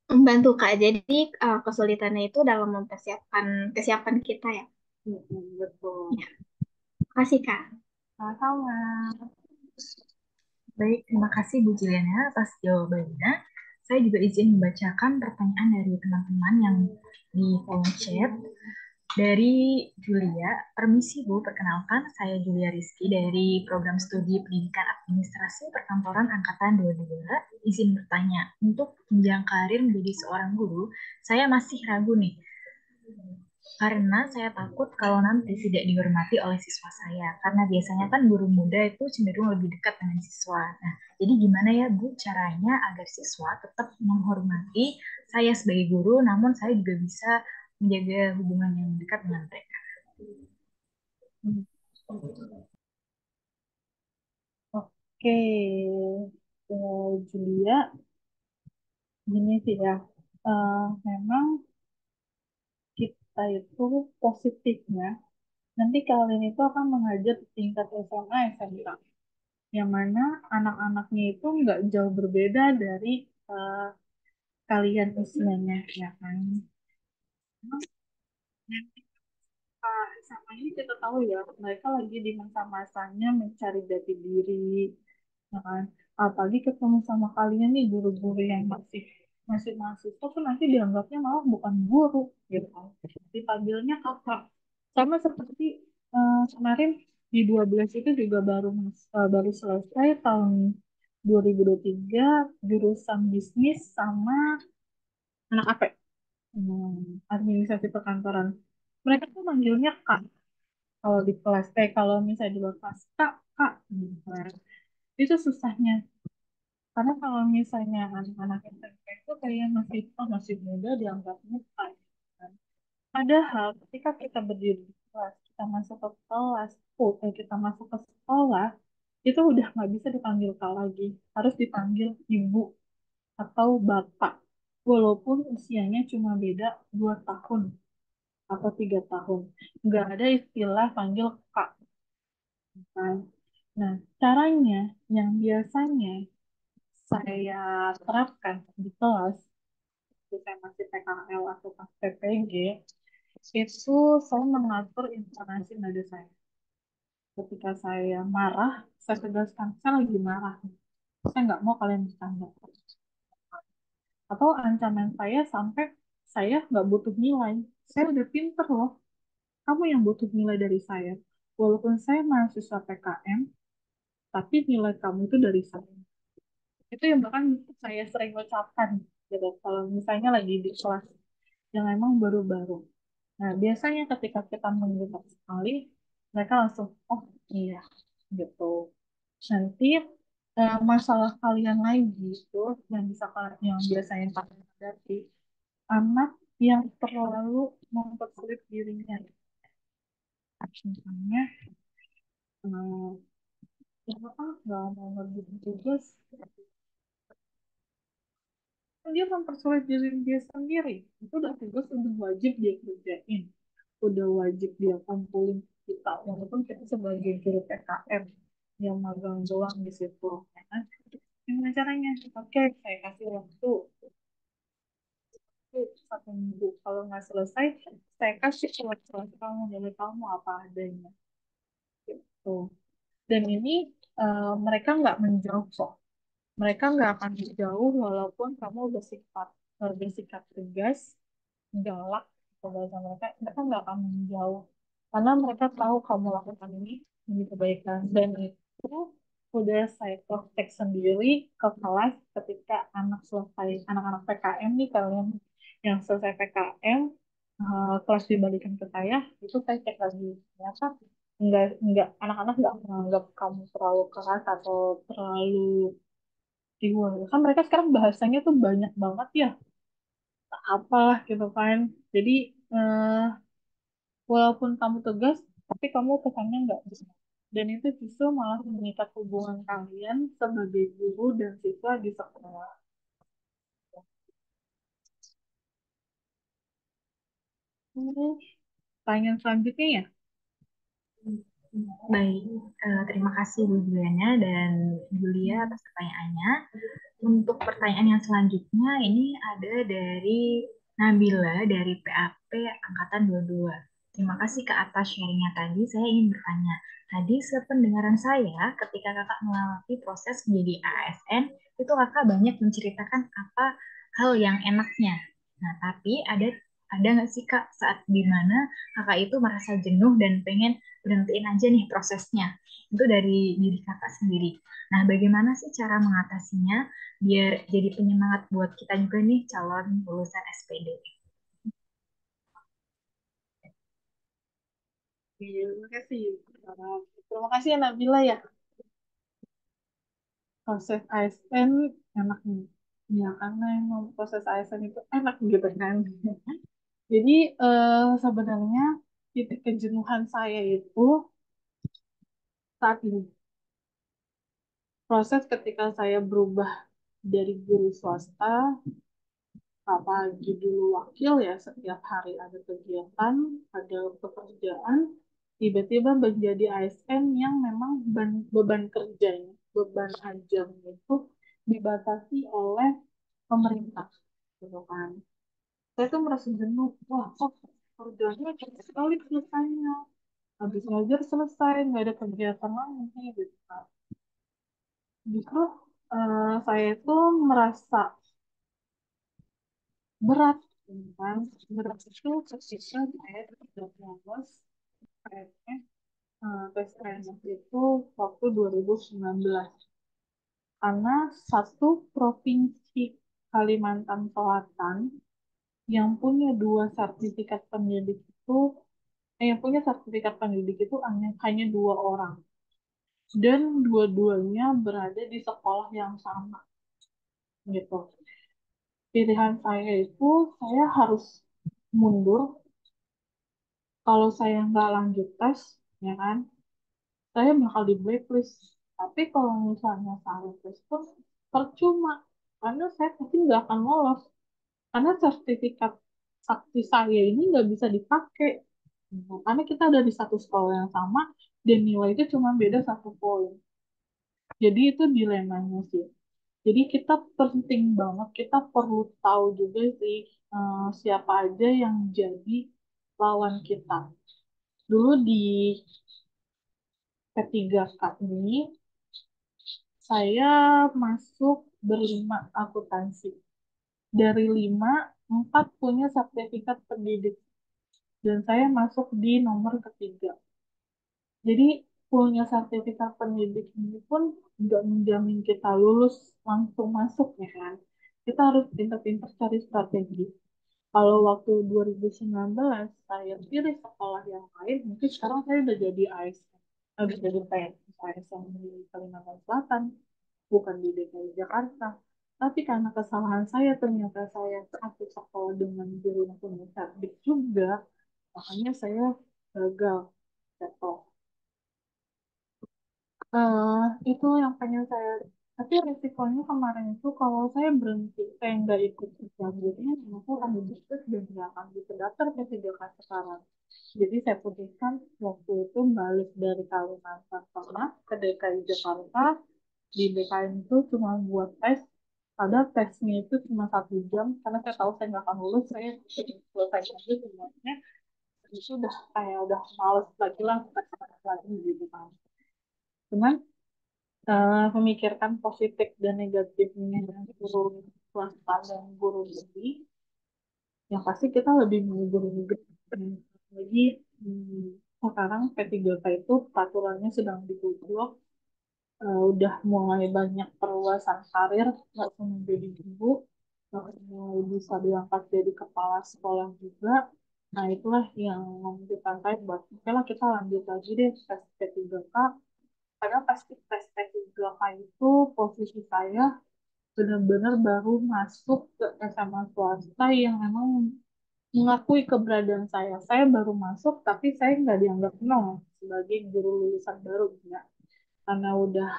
Membantu Kak. Jadi kesulitannya itu dalam mempersiapkan kesiapan kita ya. Betul. Ya, makasih Kak. Sama-sama. Baik, terima kasih Bu Juliana atas jawabannya. Saya juga izin membacakan pertanyaan dari teman-teman yang di kolom chat. Dari Julia, permisi Bu, perkenalkan saya Julia Rizky dari Program Studi Pendidikan Administrasi Perkantoran Angkatan 22. Izin bertanya, untuk jenjang karir menjadi seorang guru, saya masih ragu nih, karena saya takut kalau nanti tidak dihormati oleh siswa saya. Karena biasanya kan guru muda itu cenderung lebih dekat dengan siswa. Nah, jadi gimana ya Bu caranya agar siswa tetap menghormati saya sebagai guru, namun saya juga bisa menjaga hubungan yang dekat dengan mereka. Hmm. Oke, Julia, gini sih ya. Memang kita itu positifnya, nanti kalian itu akan mengajar di tingkat SMA, SMK, yang mana anak-anaknya itu nggak jauh berbeda dari eh, kalian usianya, ya kan? Nanti SMA ini kita tahu ya, mereka lagi di masa-masanya mencari jati diri, ya kan? Apalagi ketemu sama kalian nih guru-guru yang masih masih mahasiswa tuh nanti dianggapnya malah bukan guru gitu kan. Dipanggilnya kakak. Sama seperti kemarin di 12 itu juga baru selesai tahun 2023 jurusan bisnis sama anak apa? Administrasi perkantoran. Mereka tuh manggilnya Kak kalau di kelas kalau misalnya di luar kelas Kak, Kak gitu kan. Itu susahnya. Karena kalau misalnya anak-anak SMP itu kayak masih muda dianggapnya Kak. Kan. Padahal ketika kita berdiri di kelas, kita masuk ke kelas, kita masuk ke sekolah, itu udah nggak bisa dipanggil Kak lagi. Harus dipanggil Ibu atau Bapak. Walaupun usianya cuma beda 2 tahun atau 3 tahun. Nggak ada istilah panggil Kak. Kan? Nah, caranya yang biasanya saya terapkan di kelas, itu saya masih PKL atau pas PPG, itu saya mengatur intonasi nada saya. Ketika saya marah, saya tegaskan, saya lagi marah. Saya nggak mau kalian bercanda. Atau ancaman saya sampai saya nggak butuh nilai. Saya udah pinter loh. Kamu yang butuh nilai dari saya. Walaupun saya mahasiswa PKM, tapi nilai kamu itu dari saya. Itu yang bahkan saya sering ucapkan gitu. Kalau misalnya lagi di kelas yang emang baru-baru. Nah, biasanya ketika kita mengingat sekali, mereka langsung, oh iya, gitu. Nanti masalah kalian lagi itu yang bisa yang biasanya kalian hadapi, anak yang terlalu mempersulit dirinya. Misalnya, ya nggak mau ngerjain tugas, dia mempersulit diri dia sendiri. Itu udah tugas udah wajib dia kerjain, udah wajib dia kumpulin kita, walaupun kita sebagai guru PKM yang magang doang di situ, ya kan? Gimana caranya? Oke, saya kasih waktu 1 minggu. Kalau nggak selesai, saya kasih surat-surat kamu dari kamu apa adanya. Gitu. Dan ini mereka nggak menjauh kok. Mereka nggak akan menjauh walaupun kamu bersikap tegas, galak, atau bahasa mereka nggak akan menjauh. Karena mereka tahu kamu lakukan ini demi kebaikan. Dan itu udah saya praktek sendiri ke kelas ketika anak-anak PKM nih, kalian yang selesai PKM, kelas dibalikin ke saya, itu saya cek lagi. Ternyata enggak anak-anak nggak menganggap kamu terlalu keras atau terlalu reward. Kan mereka sekarang bahasanya tuh banyak banget ya, apalah gitu kan. Jadi eh, walaupun kamu tegas, tapi kamu kesannya nggak bisa. Dan itu justru malah mengikat hubungan kalian sebagai guru dan siswa di sekolah. Pertanyaan selanjutnya ya. Baik, terima kasih Bu Juliana dan Julia atas pertanyaannya. Untuk pertanyaan yang selanjutnya ini ada dari Nabila dari PAP Angkatan 22. Terima kasih ke atas sharingnya tadi. Saya ingin bertanya, tadi sependengaran saya ketika kakak melewati proses menjadi ASN, itu kakak banyak menceritakan apa hal yang enaknya. Nah, tapi ada nggak sih kak saat dimana kakak itu merasa jenuh dan pengen berhentiin aja nih prosesnya? Itu dari diri kakak sendiri. Nah, bagaimana sih cara mengatasinya biar jadi penyemangat buat kita juga nih calon lulusan SPD? Iya, terima kasih. Terima kasih ya Nabila ya. Proses ASN enak nih. Ya, karena emang proses ASN itu enak gitu kan. Jadi sebenarnya titik kejenuhan saya itu saat ini. Proses ketika saya berubah dari guru swasta, apalagi dulu wakil ya, setiap hari ada kegiatan, ada pekerjaan, tiba-tiba menjadi ASN yang memang beban kerjanya, beban ajarnya itu dibatasi oleh pemerintah, gitu kan. Saya tuh merasa jenuh, wah kok kerjanya cepet sekali selesainya, habis ngajar selesai, nggak ada kegiatan lagi, gitu kan. Justru saya tuh merasa berat, gitu kan. Berat itu ketika saya tidak lolos KMS, tes KMS itu waktu 2019. Karena satu provinsi Kalimantan Selatan yang punya dua sertifikat pendidik itu, yang punya sertifikat pendidik itu hanya dua orang. Dan dua-duanya berada di sekolah yang sama, gitu. Pilihan saya itu, saya harus mundur. Kalau saya nggak lanjut tes, ya kan, saya bakal di blacklist. Tapi kalau misalnya saya tes pun percuma, karena saya pasti nggak akan lolos. Karena sertifikat sakti saya ini nggak bisa dipakai. Nah, karena kita ada di satu sekolah yang sama, dan nilai itu cuma beda 1 poin. Jadi itu dilemanya sih. Jadi kita penting banget, kita perlu tahu juga sih siapa aja yang jadi lawan kita. Dulu di P3K ini, saya masuk berlima akuntansi. Dari lima, empat punya sertifikat pendidik. Dan saya masuk di nomor ketiga. Jadi punya sertifikat pendidik ini pun nggak menjamin kita lulus langsung masuk ya kan. Kita harus pintar-pintar cari strategi. Kalau waktu 2019 saya pilih sekolah yang lain, mungkin sekarang saya udah jadi ASN. Udah jadi PNS ASN di Kalimantan Selatan, bukan di DKI Jakarta. Tapi karena kesalahan saya, ternyata saya satu sekolah dengan guru yang punya cerdik juga, makanya saya gagal jatuh. Eh, itu yang pengen saya, tapi resikonya kemarin itu kalau saya berhenti, saya nggak ikut selanjutnya, aku akan dibesut dan nggak akan bisa daftar ke 3K sekarang. Jadi saya putuskan waktu itu balik dari Kalimantan Tengah ke DKI Jakarta. Di DKI itu cuma buat tes, ada tesnya itu cuma 1 jam, karena saya tahu saya nggak akan lulus, saya selesai aja semuanya. Itu udah kayak udah males lagi lah, tes lagi gitu kan. Cuman memikirkan positif dan negatifnya guru swasta dan guru negeri, yang pasti kita lebih memilih guru negeri. Lagi sekarang P3K itu peraturannya sedang dibuat, udah mulai banyak perluasan karir, nggak cuma jadi guru, mulai bisa diangkat jadi kepala sekolah juga. Nah, itulah yang menunjukkan saya buat, oke lah kita lanjut lagi deh tes P3K. Karena pasti tes P3K itu posisi saya benar-benar baru masuk ke SMA swasta yang memang mengakui keberadaan saya. Saya baru masuk, tapi saya nggak dianggap kenal sebagai guru lulusan baru, ya. Karena udah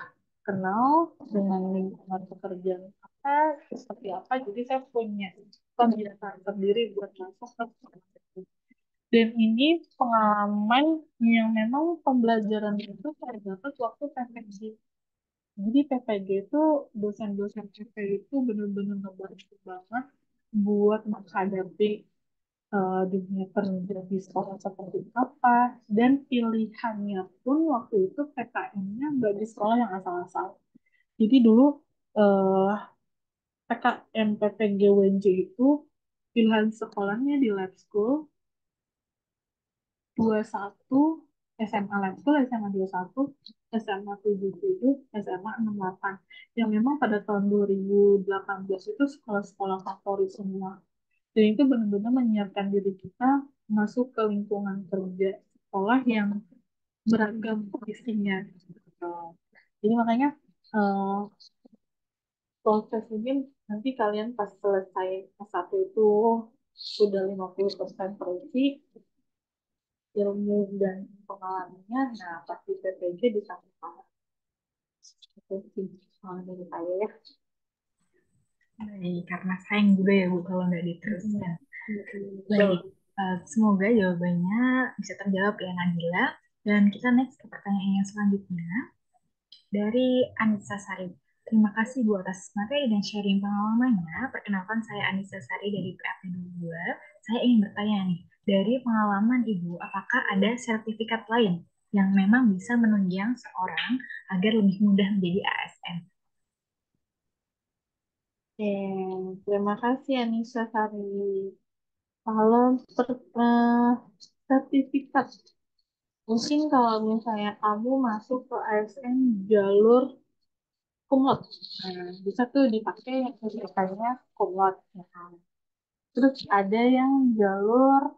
kenal dengan lingkungan pekerjaan apa, seperti apa, jadi saya punya kebiasaan sendiri buat masuk ke sekolah itu. Dan ini pengalaman yang memang pembelajaran itu saya dapat waktu PPG. Jadi PPG itu dosen-dosen PPG itu benar-benar ngebantu banget buat menghadapi dunia kerja di sekolah seperti apa, dan pilihannya pun waktu itu PKN-nya nggak di sekolah yang asal-asal. Jadi dulu eh, PKN PPG UNJ itu pilihan sekolahnya di lab school 21, SMA lab school, SMA 21, SMA 77, SMA 68. Yang memang pada tahun 2018 itu sekolah-sekolah favorit semua. Dan itu benar-benar menyiapkan diri kita masuk ke lingkungan kerja sekolah yang beragam isinya. Jadi makanya eh, proses ini nanti kalian pas selesai S1 itu sudah 50% terisi ilmu dan pengalamannya, nah pasti PPG bisa banget. Itu sih soal dari saya ya. Baik, karena sayang juga ya Bu kalau nggak diteruskan. Baik, Betul. semoga jawabannya bisa terjawab ya Nabila. Dan kita next ke pertanyaan yang selanjutnya dari Anissa Sari. Terima kasih Bu atas materi dan sharing pengalamannya. Perkenalkan saya Anissa Sari dari PAP 22. Saya ingin bertanya nih, dari pengalaman Ibu, apakah ada sertifikat lain yang memang bisa menunjang seorang agar lebih mudah menjadi ASN? Oke, terima kasih Anissa Sari. Kalau sertifikat, mungkin kalau misalnya kamu masuk ke ASN jalur kumlot, nah, bisa tuh dipakai yang sertifikatnya kumlot. Ya kan? Terus ada yang jalur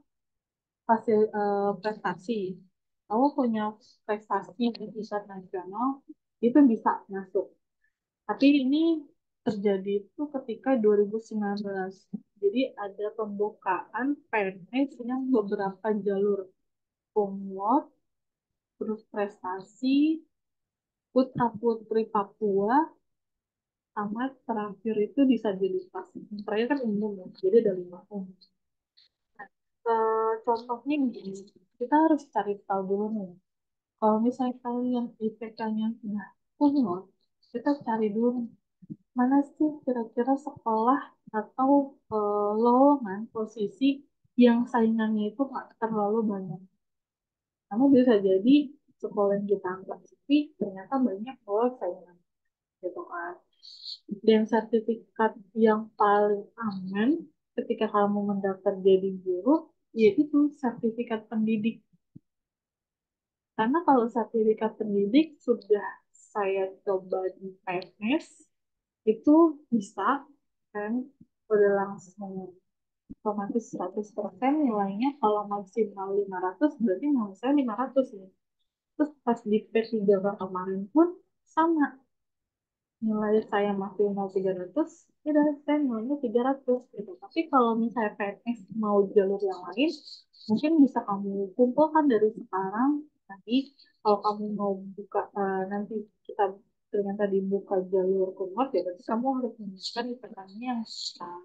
prestasi. Kamu punya prestasi di tingkat nasional, itu bisa masuk. Tapi ini terjadi itu ketika 2019. Jadi ada pembukaan PNS yang beberapa jalur kumlot, terus prestasi, putra putri Papua, sama terakhir itu disabilitas. Terakhir kan umum ya, jadi ada 5 umum. Contohnya gini, kita harus cari tahu dulu nih. Kalau misalnya kalian IPK-nya sudah kumlot, kita cari dulu mana sih kira-kira sekolah atau lowongan posisi yang saingannya itu nggak terlalu banyak. Kamu bisa jadi sekolah yang kita anggap sepi, ternyata banyak loh saingan gitu kan. Dan sertifikat yang paling aman ketika kamu mendaftar jadi guru, yaitu sertifikat pendidik. Karena kalau sertifikat pendidik sudah saya coba di PNS, itu bisa kan udah langsung otomatis 100% nilainya. Kalau maksimal 500 berarti nilai saya 500 ya. Terus pas di P3 kemarin pun sama, nilai saya maksimal 300, ya udah saya nilainya 300 gitu. Tapi kalau misalnya PNS mau jalur yang lain, mungkin bisa kamu kumpulkan dari sekarang. Nanti kalau kamu mau buka, nanti kita ternyata dibuka jalur kumlot, ya berarti kamu harus menunjukkan IPK-nya yang besar.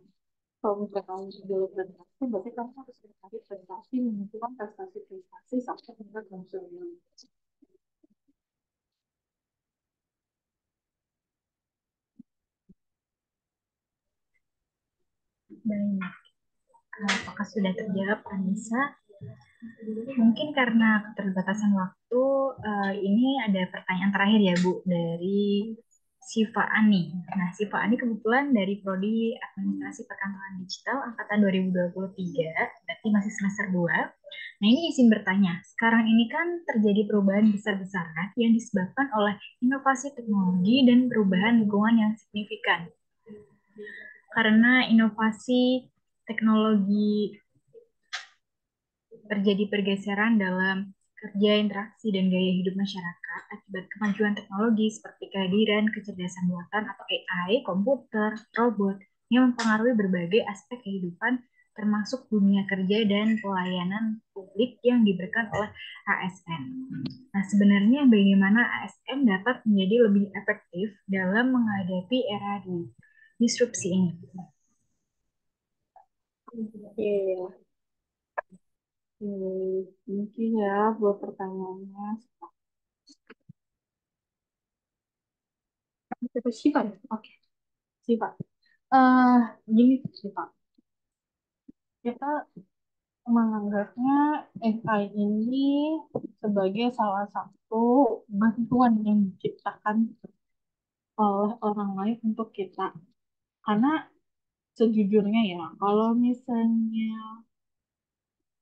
Kalau misalnya kamu jalur prestasi, berarti kamu harus mencari prestasi, menunjukkan prestasi-prestasi sampai tingkat nasional. Baik, apakah sudah terjawab Anissa? Mungkin karena keterbatasan waktu, ini ada pertanyaan terakhir ya Bu dari Siva Ani. Nah, Siva Ani kebetulan dari Prodi Administrasi Perkantoran Digital angkatan 2023, berarti masih semester 2. Nah, ini izin bertanya, sekarang ini kan terjadi perubahan besar-besaran yang disebabkan oleh inovasi teknologi dan perubahan lingkungan yang signifikan. Karena inovasi teknologi terjadi pergeseran dalam kerja, interaksi, dan gaya hidup masyarakat akibat kemajuan teknologi seperti kehadiran kecerdasan buatan atau AI, komputer, robot yang mempengaruhi berbagai aspek kehidupan termasuk dunia kerja dan pelayanan publik yang diberikan oleh ASN. Nah, sebenarnya bagaimana ASN dapat menjadi lebih efektif dalam menghadapi era disrupsi ini? Oke, Thank you ya buat pertanyaannya. Siapa Siva ya? Oke, Siva. Eh, Gini Siva, kita menganggapnya AI ini sebagai salah satu bantuan yang diciptakan oleh orang lain untuk kita. Karena sejujurnya ya, kalau misalnya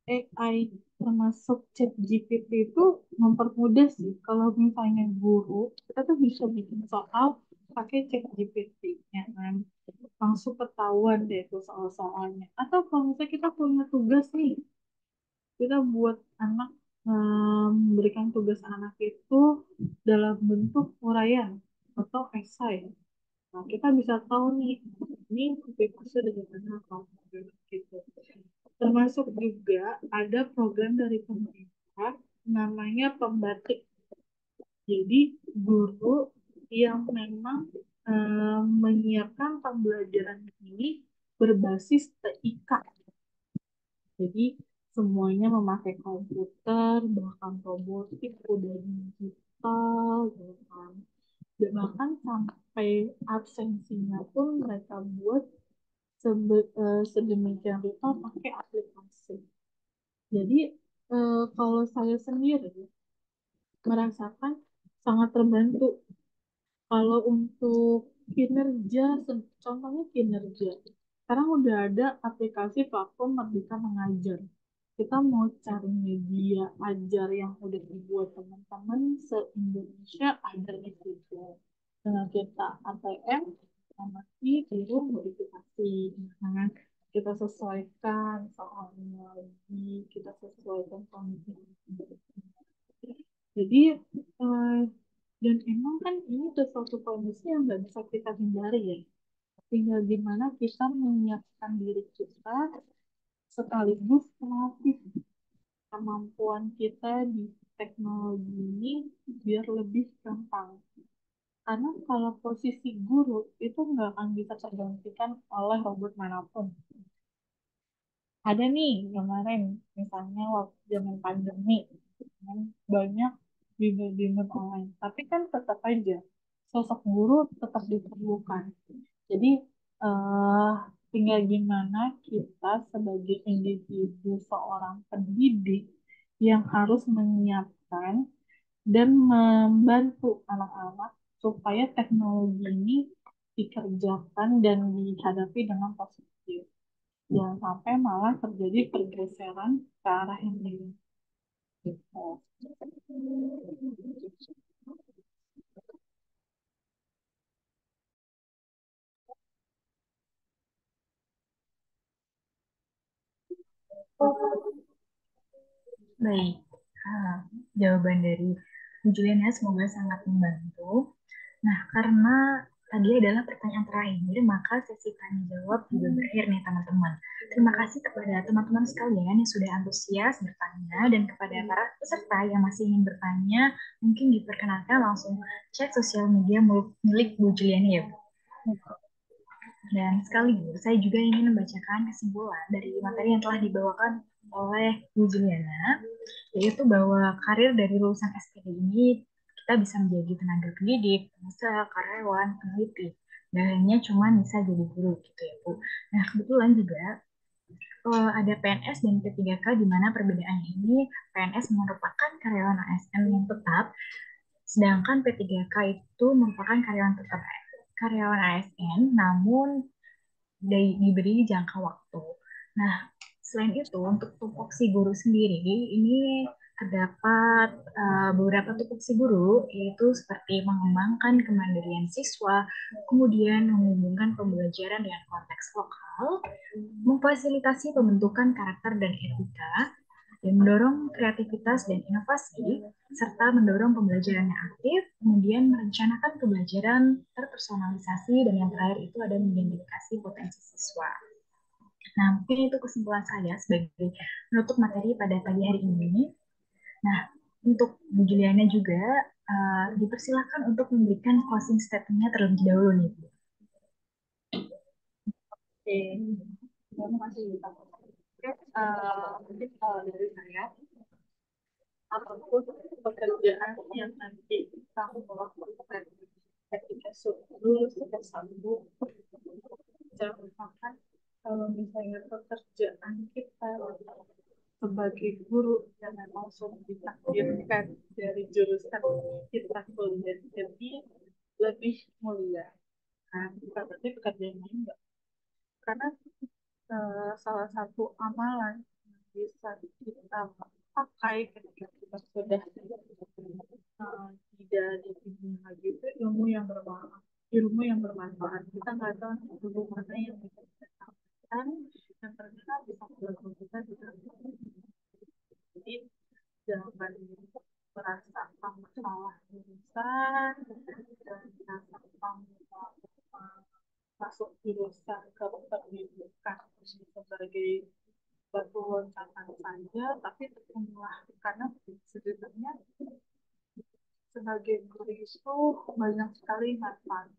AI termasuk ChatGPT itu mempermudah sih. Kalau misalnya guru, kita tuh bisa bikin soal pakai ChatGPT, ya kan? Langsung ketahuan deh tuh soal-soalnya. Atau kalau misalnya kita punya tugas nih, kita buat anak memberikan tugas anak itu dalam bentuk uraian atau esai. Nah, kita bisa tahu nih, ini fokusnya dengan mana kalau gitu. Termasuk juga ada program dari pemerintah namanya Pembatik. Jadi guru yang memang menyiapkan pembelajaran ini berbasis TIK. Jadi semuanya memakai komputer, bahkan robotik, udah digital, gitu kan. Dan bahkan sampai absensinya pun mereka buat sedemikian rupa pakai aplikasi. Jadi kalau saya sendiri merasakan sangat terbantu. Kalau untuk kinerja, contohnya kinerja. Sekarang udah ada aplikasi platform Merdeka Mengajar. Kita mau cari media ajar yang udah dibuat teman-teman se-Indonesia ada di situ. Dengan kita ATM, amati, tiru, modifikasi. Nah, kita sesuaikan soalnya lagi, kita sesuaikan kondisi. Jadi, eh, dan emang kan ini sesuatu kondisi yang nggak bisa kita hindari ya. Tinggal gimana kita menyiapkan diri kita sekaligus melatih kemampuan kita di teknologi ini biar lebih gampang. Karena kalau posisi guru itu nggak akan bisa tergantikan oleh robot manapun. Ada nih kemarin, misalnya waktu zaman pandemi, kan banyak bimbel-bimbel online. Tapi kan tetap aja, sosok guru tetap diperlukan. Jadi, eh, tinggal gimana kita sebagai individu seorang pendidik yang harus menyiapkan dan membantu anak-anak supaya teknologi ini dikerjakan dan dihadapi dengan positif. Jangan sampai malah terjadi pergeseran ke arah yang lain. Gitu. Baik, ah, jawaban dari Bu Juliana semoga sangat membantu. Nah, karena tadi adalah pertanyaan terakhir, maka sesi tanya jawab juga berakhir nih teman-teman. Terima kasih kepada teman-teman sekalian yang sudah antusias bertanya dan kepada para peserta yang masih ingin bertanya, mungkin diperkenalkan langsung cek sosial media milik Bu Juliana ya, Bu. Dan sekaligus saya juga ingin membacakan kesimpulan dari materi yang telah dibawakan oleh Bu Juliana, yaitu bahwa karir dari lulusan SPD ini kita bisa menjadi tenaga pendidik, pengusaha, karyawan, peneliti. Dan hanya cuma bisa jadi guru gitu ya Bu. Nah kebetulan juga ada PNS dan P3K di mana perbedaannya ini PNS merupakan karyawan ASN yang tetap, sedangkan P3K itu merupakan karyawan ASN namun diberi jangka waktu. Nah, selain itu untuk tupoksi guru sendiri ini terdapat beberapa tupoksi guru yaitu seperti mengembangkan kemandirian siswa, kemudian menghubungkan pembelajaran dengan konteks lokal, memfasilitasi pembentukan karakter dan etika, dan mendorong kreativitas dan inovasi, serta mendorong pembelajaran yang aktif, kemudian merencanakan pembelajaran terpersonalisasi, dan yang terakhir itu ada mengidentifikasi potensi siswa. Nah, mungkin itu kesimpulan saya sebagai menutup materi pada pagi hari ini. Nah, untuk Bu Juliana juga dipersilakan untuk memberikan closing statement-nya terlebih dahulu nih, Bu. Oke, terima kasih Pak. Mungkin kalau dari saya, apapun pekerjaan yang nanti kamu lakukan ketika lulus S1, jangan lupakan kalau misalnya pekerjaan kita sebagai guru yang memang sudah ditakdirkan dari jurusan kita kuliah jadi lebih mulia. Nah, bukan berarti pekerjaan lain enggak. Karena salah satu amalan yang bisa kita pakai ketika kita sudah tidak di dunia lagi itu ilmu yang bermanfaat. Ilmu yang bermanfaat. Kita nggak tahu ilmu mana yang bisa kita sampaikan dan ternyata bisa membantu kita juga. Jadi jangan merasa kamu salah jurusan dan merasa kamu masuk jurusan kependidikan sebagai batu loncatan saja, tapi terpenulah karena sebenarnya sebagai guru itu banyak sekali manfaat.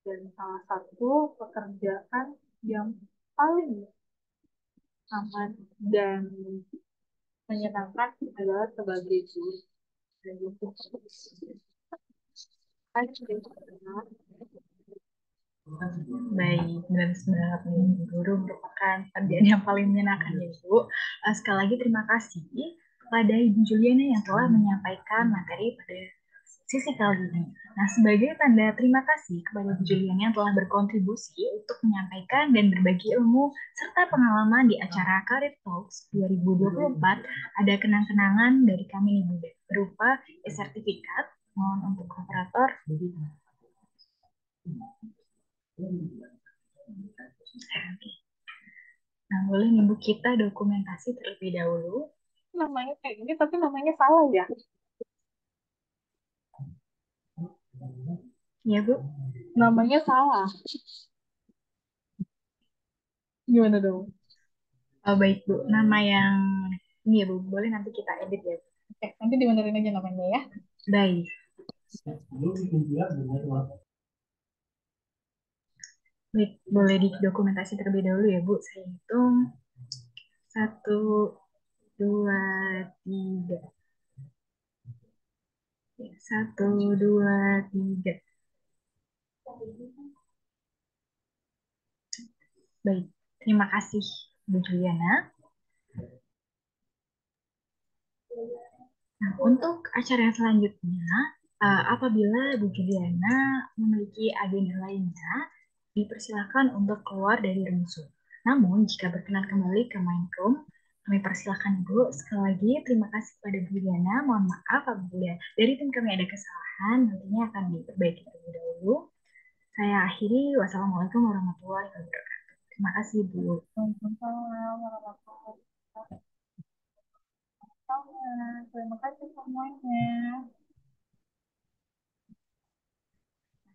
Dan salah satu pekerjaan yang paling aman dan menyenangkan adalah sebagai guru. Dan itu Baik, dan banget nih, guru merupakan pekerjaan yang paling menyenangkan ya Bu. Sekali lagi terima kasih kepada Ibu Juliana yang telah menyampaikan materi pada sisi kali ini. Nah, sebagai tanda terima kasih kepada Bu Juliana yang telah berkontribusi untuk menyampaikan dan berbagi ilmu serta pengalaman di acara Career Talks 2024, ada kenang-kenangan dari kami nih Bu, berupa sertifikat. Mohon untuk operator. Nah, boleh nih Bu, kita dokumentasi terlebih dahulu. namanya kayak gini, tapi namanya salah ya? Ya Bu. Namanya salah. Gimana dong? Oh, baik Bu, nama yang ini ya Bu, boleh nanti kita edit ya. Oke, nanti dibenerin aja namanya ya. Baik. Baik, boleh di dokumentasi terlebih dahulu ya Bu. Saya hitung 1, 2, 3. 1, 2, 3. Baik, terima kasih Bu Juliana. Nah, untuk acara yang selanjutnya, apabila Bu Juliana memiliki agenda lainnya, dipersilakan untuk keluar dari room Zoom. Namun, jika berkenan kembali ke main room, kami persilakan Bu. Sekali lagi, terima kasih kepada Bu Juliana. Mohon maaf apabila dari tim kami ada kesalahan, nantinya akan diperbaiki terlebih dahulu. Saya akhiri. Wassalamualaikum warahmatullahi wabarakatuh. Terima kasih, Bu. Waalaikumsalam warahmatullahi wabarakatuh. Terima kasih semuanya.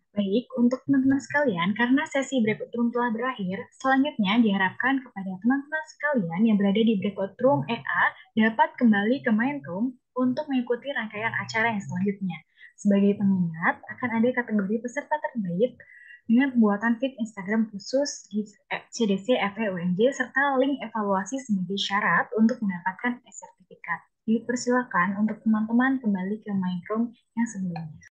Baik, untuk teman-teman sekalian, karena sesi breakout room telah berakhir, selanjutnya diharapkan kepada teman-teman sekalian yang berada di breakout room EA dapat kembali ke main room untuk mengikuti rangkaian acara yang selanjutnya. Sebagai pengingat, akan ada kategori peserta terbaik dengan pembuatan feed Instagram khusus di CDC FEUNJ serta link evaluasi sebagai syarat untuk mendapatkan sertifikat. Dipersilakan untuk teman-teman kembali ke main room yang sebelumnya.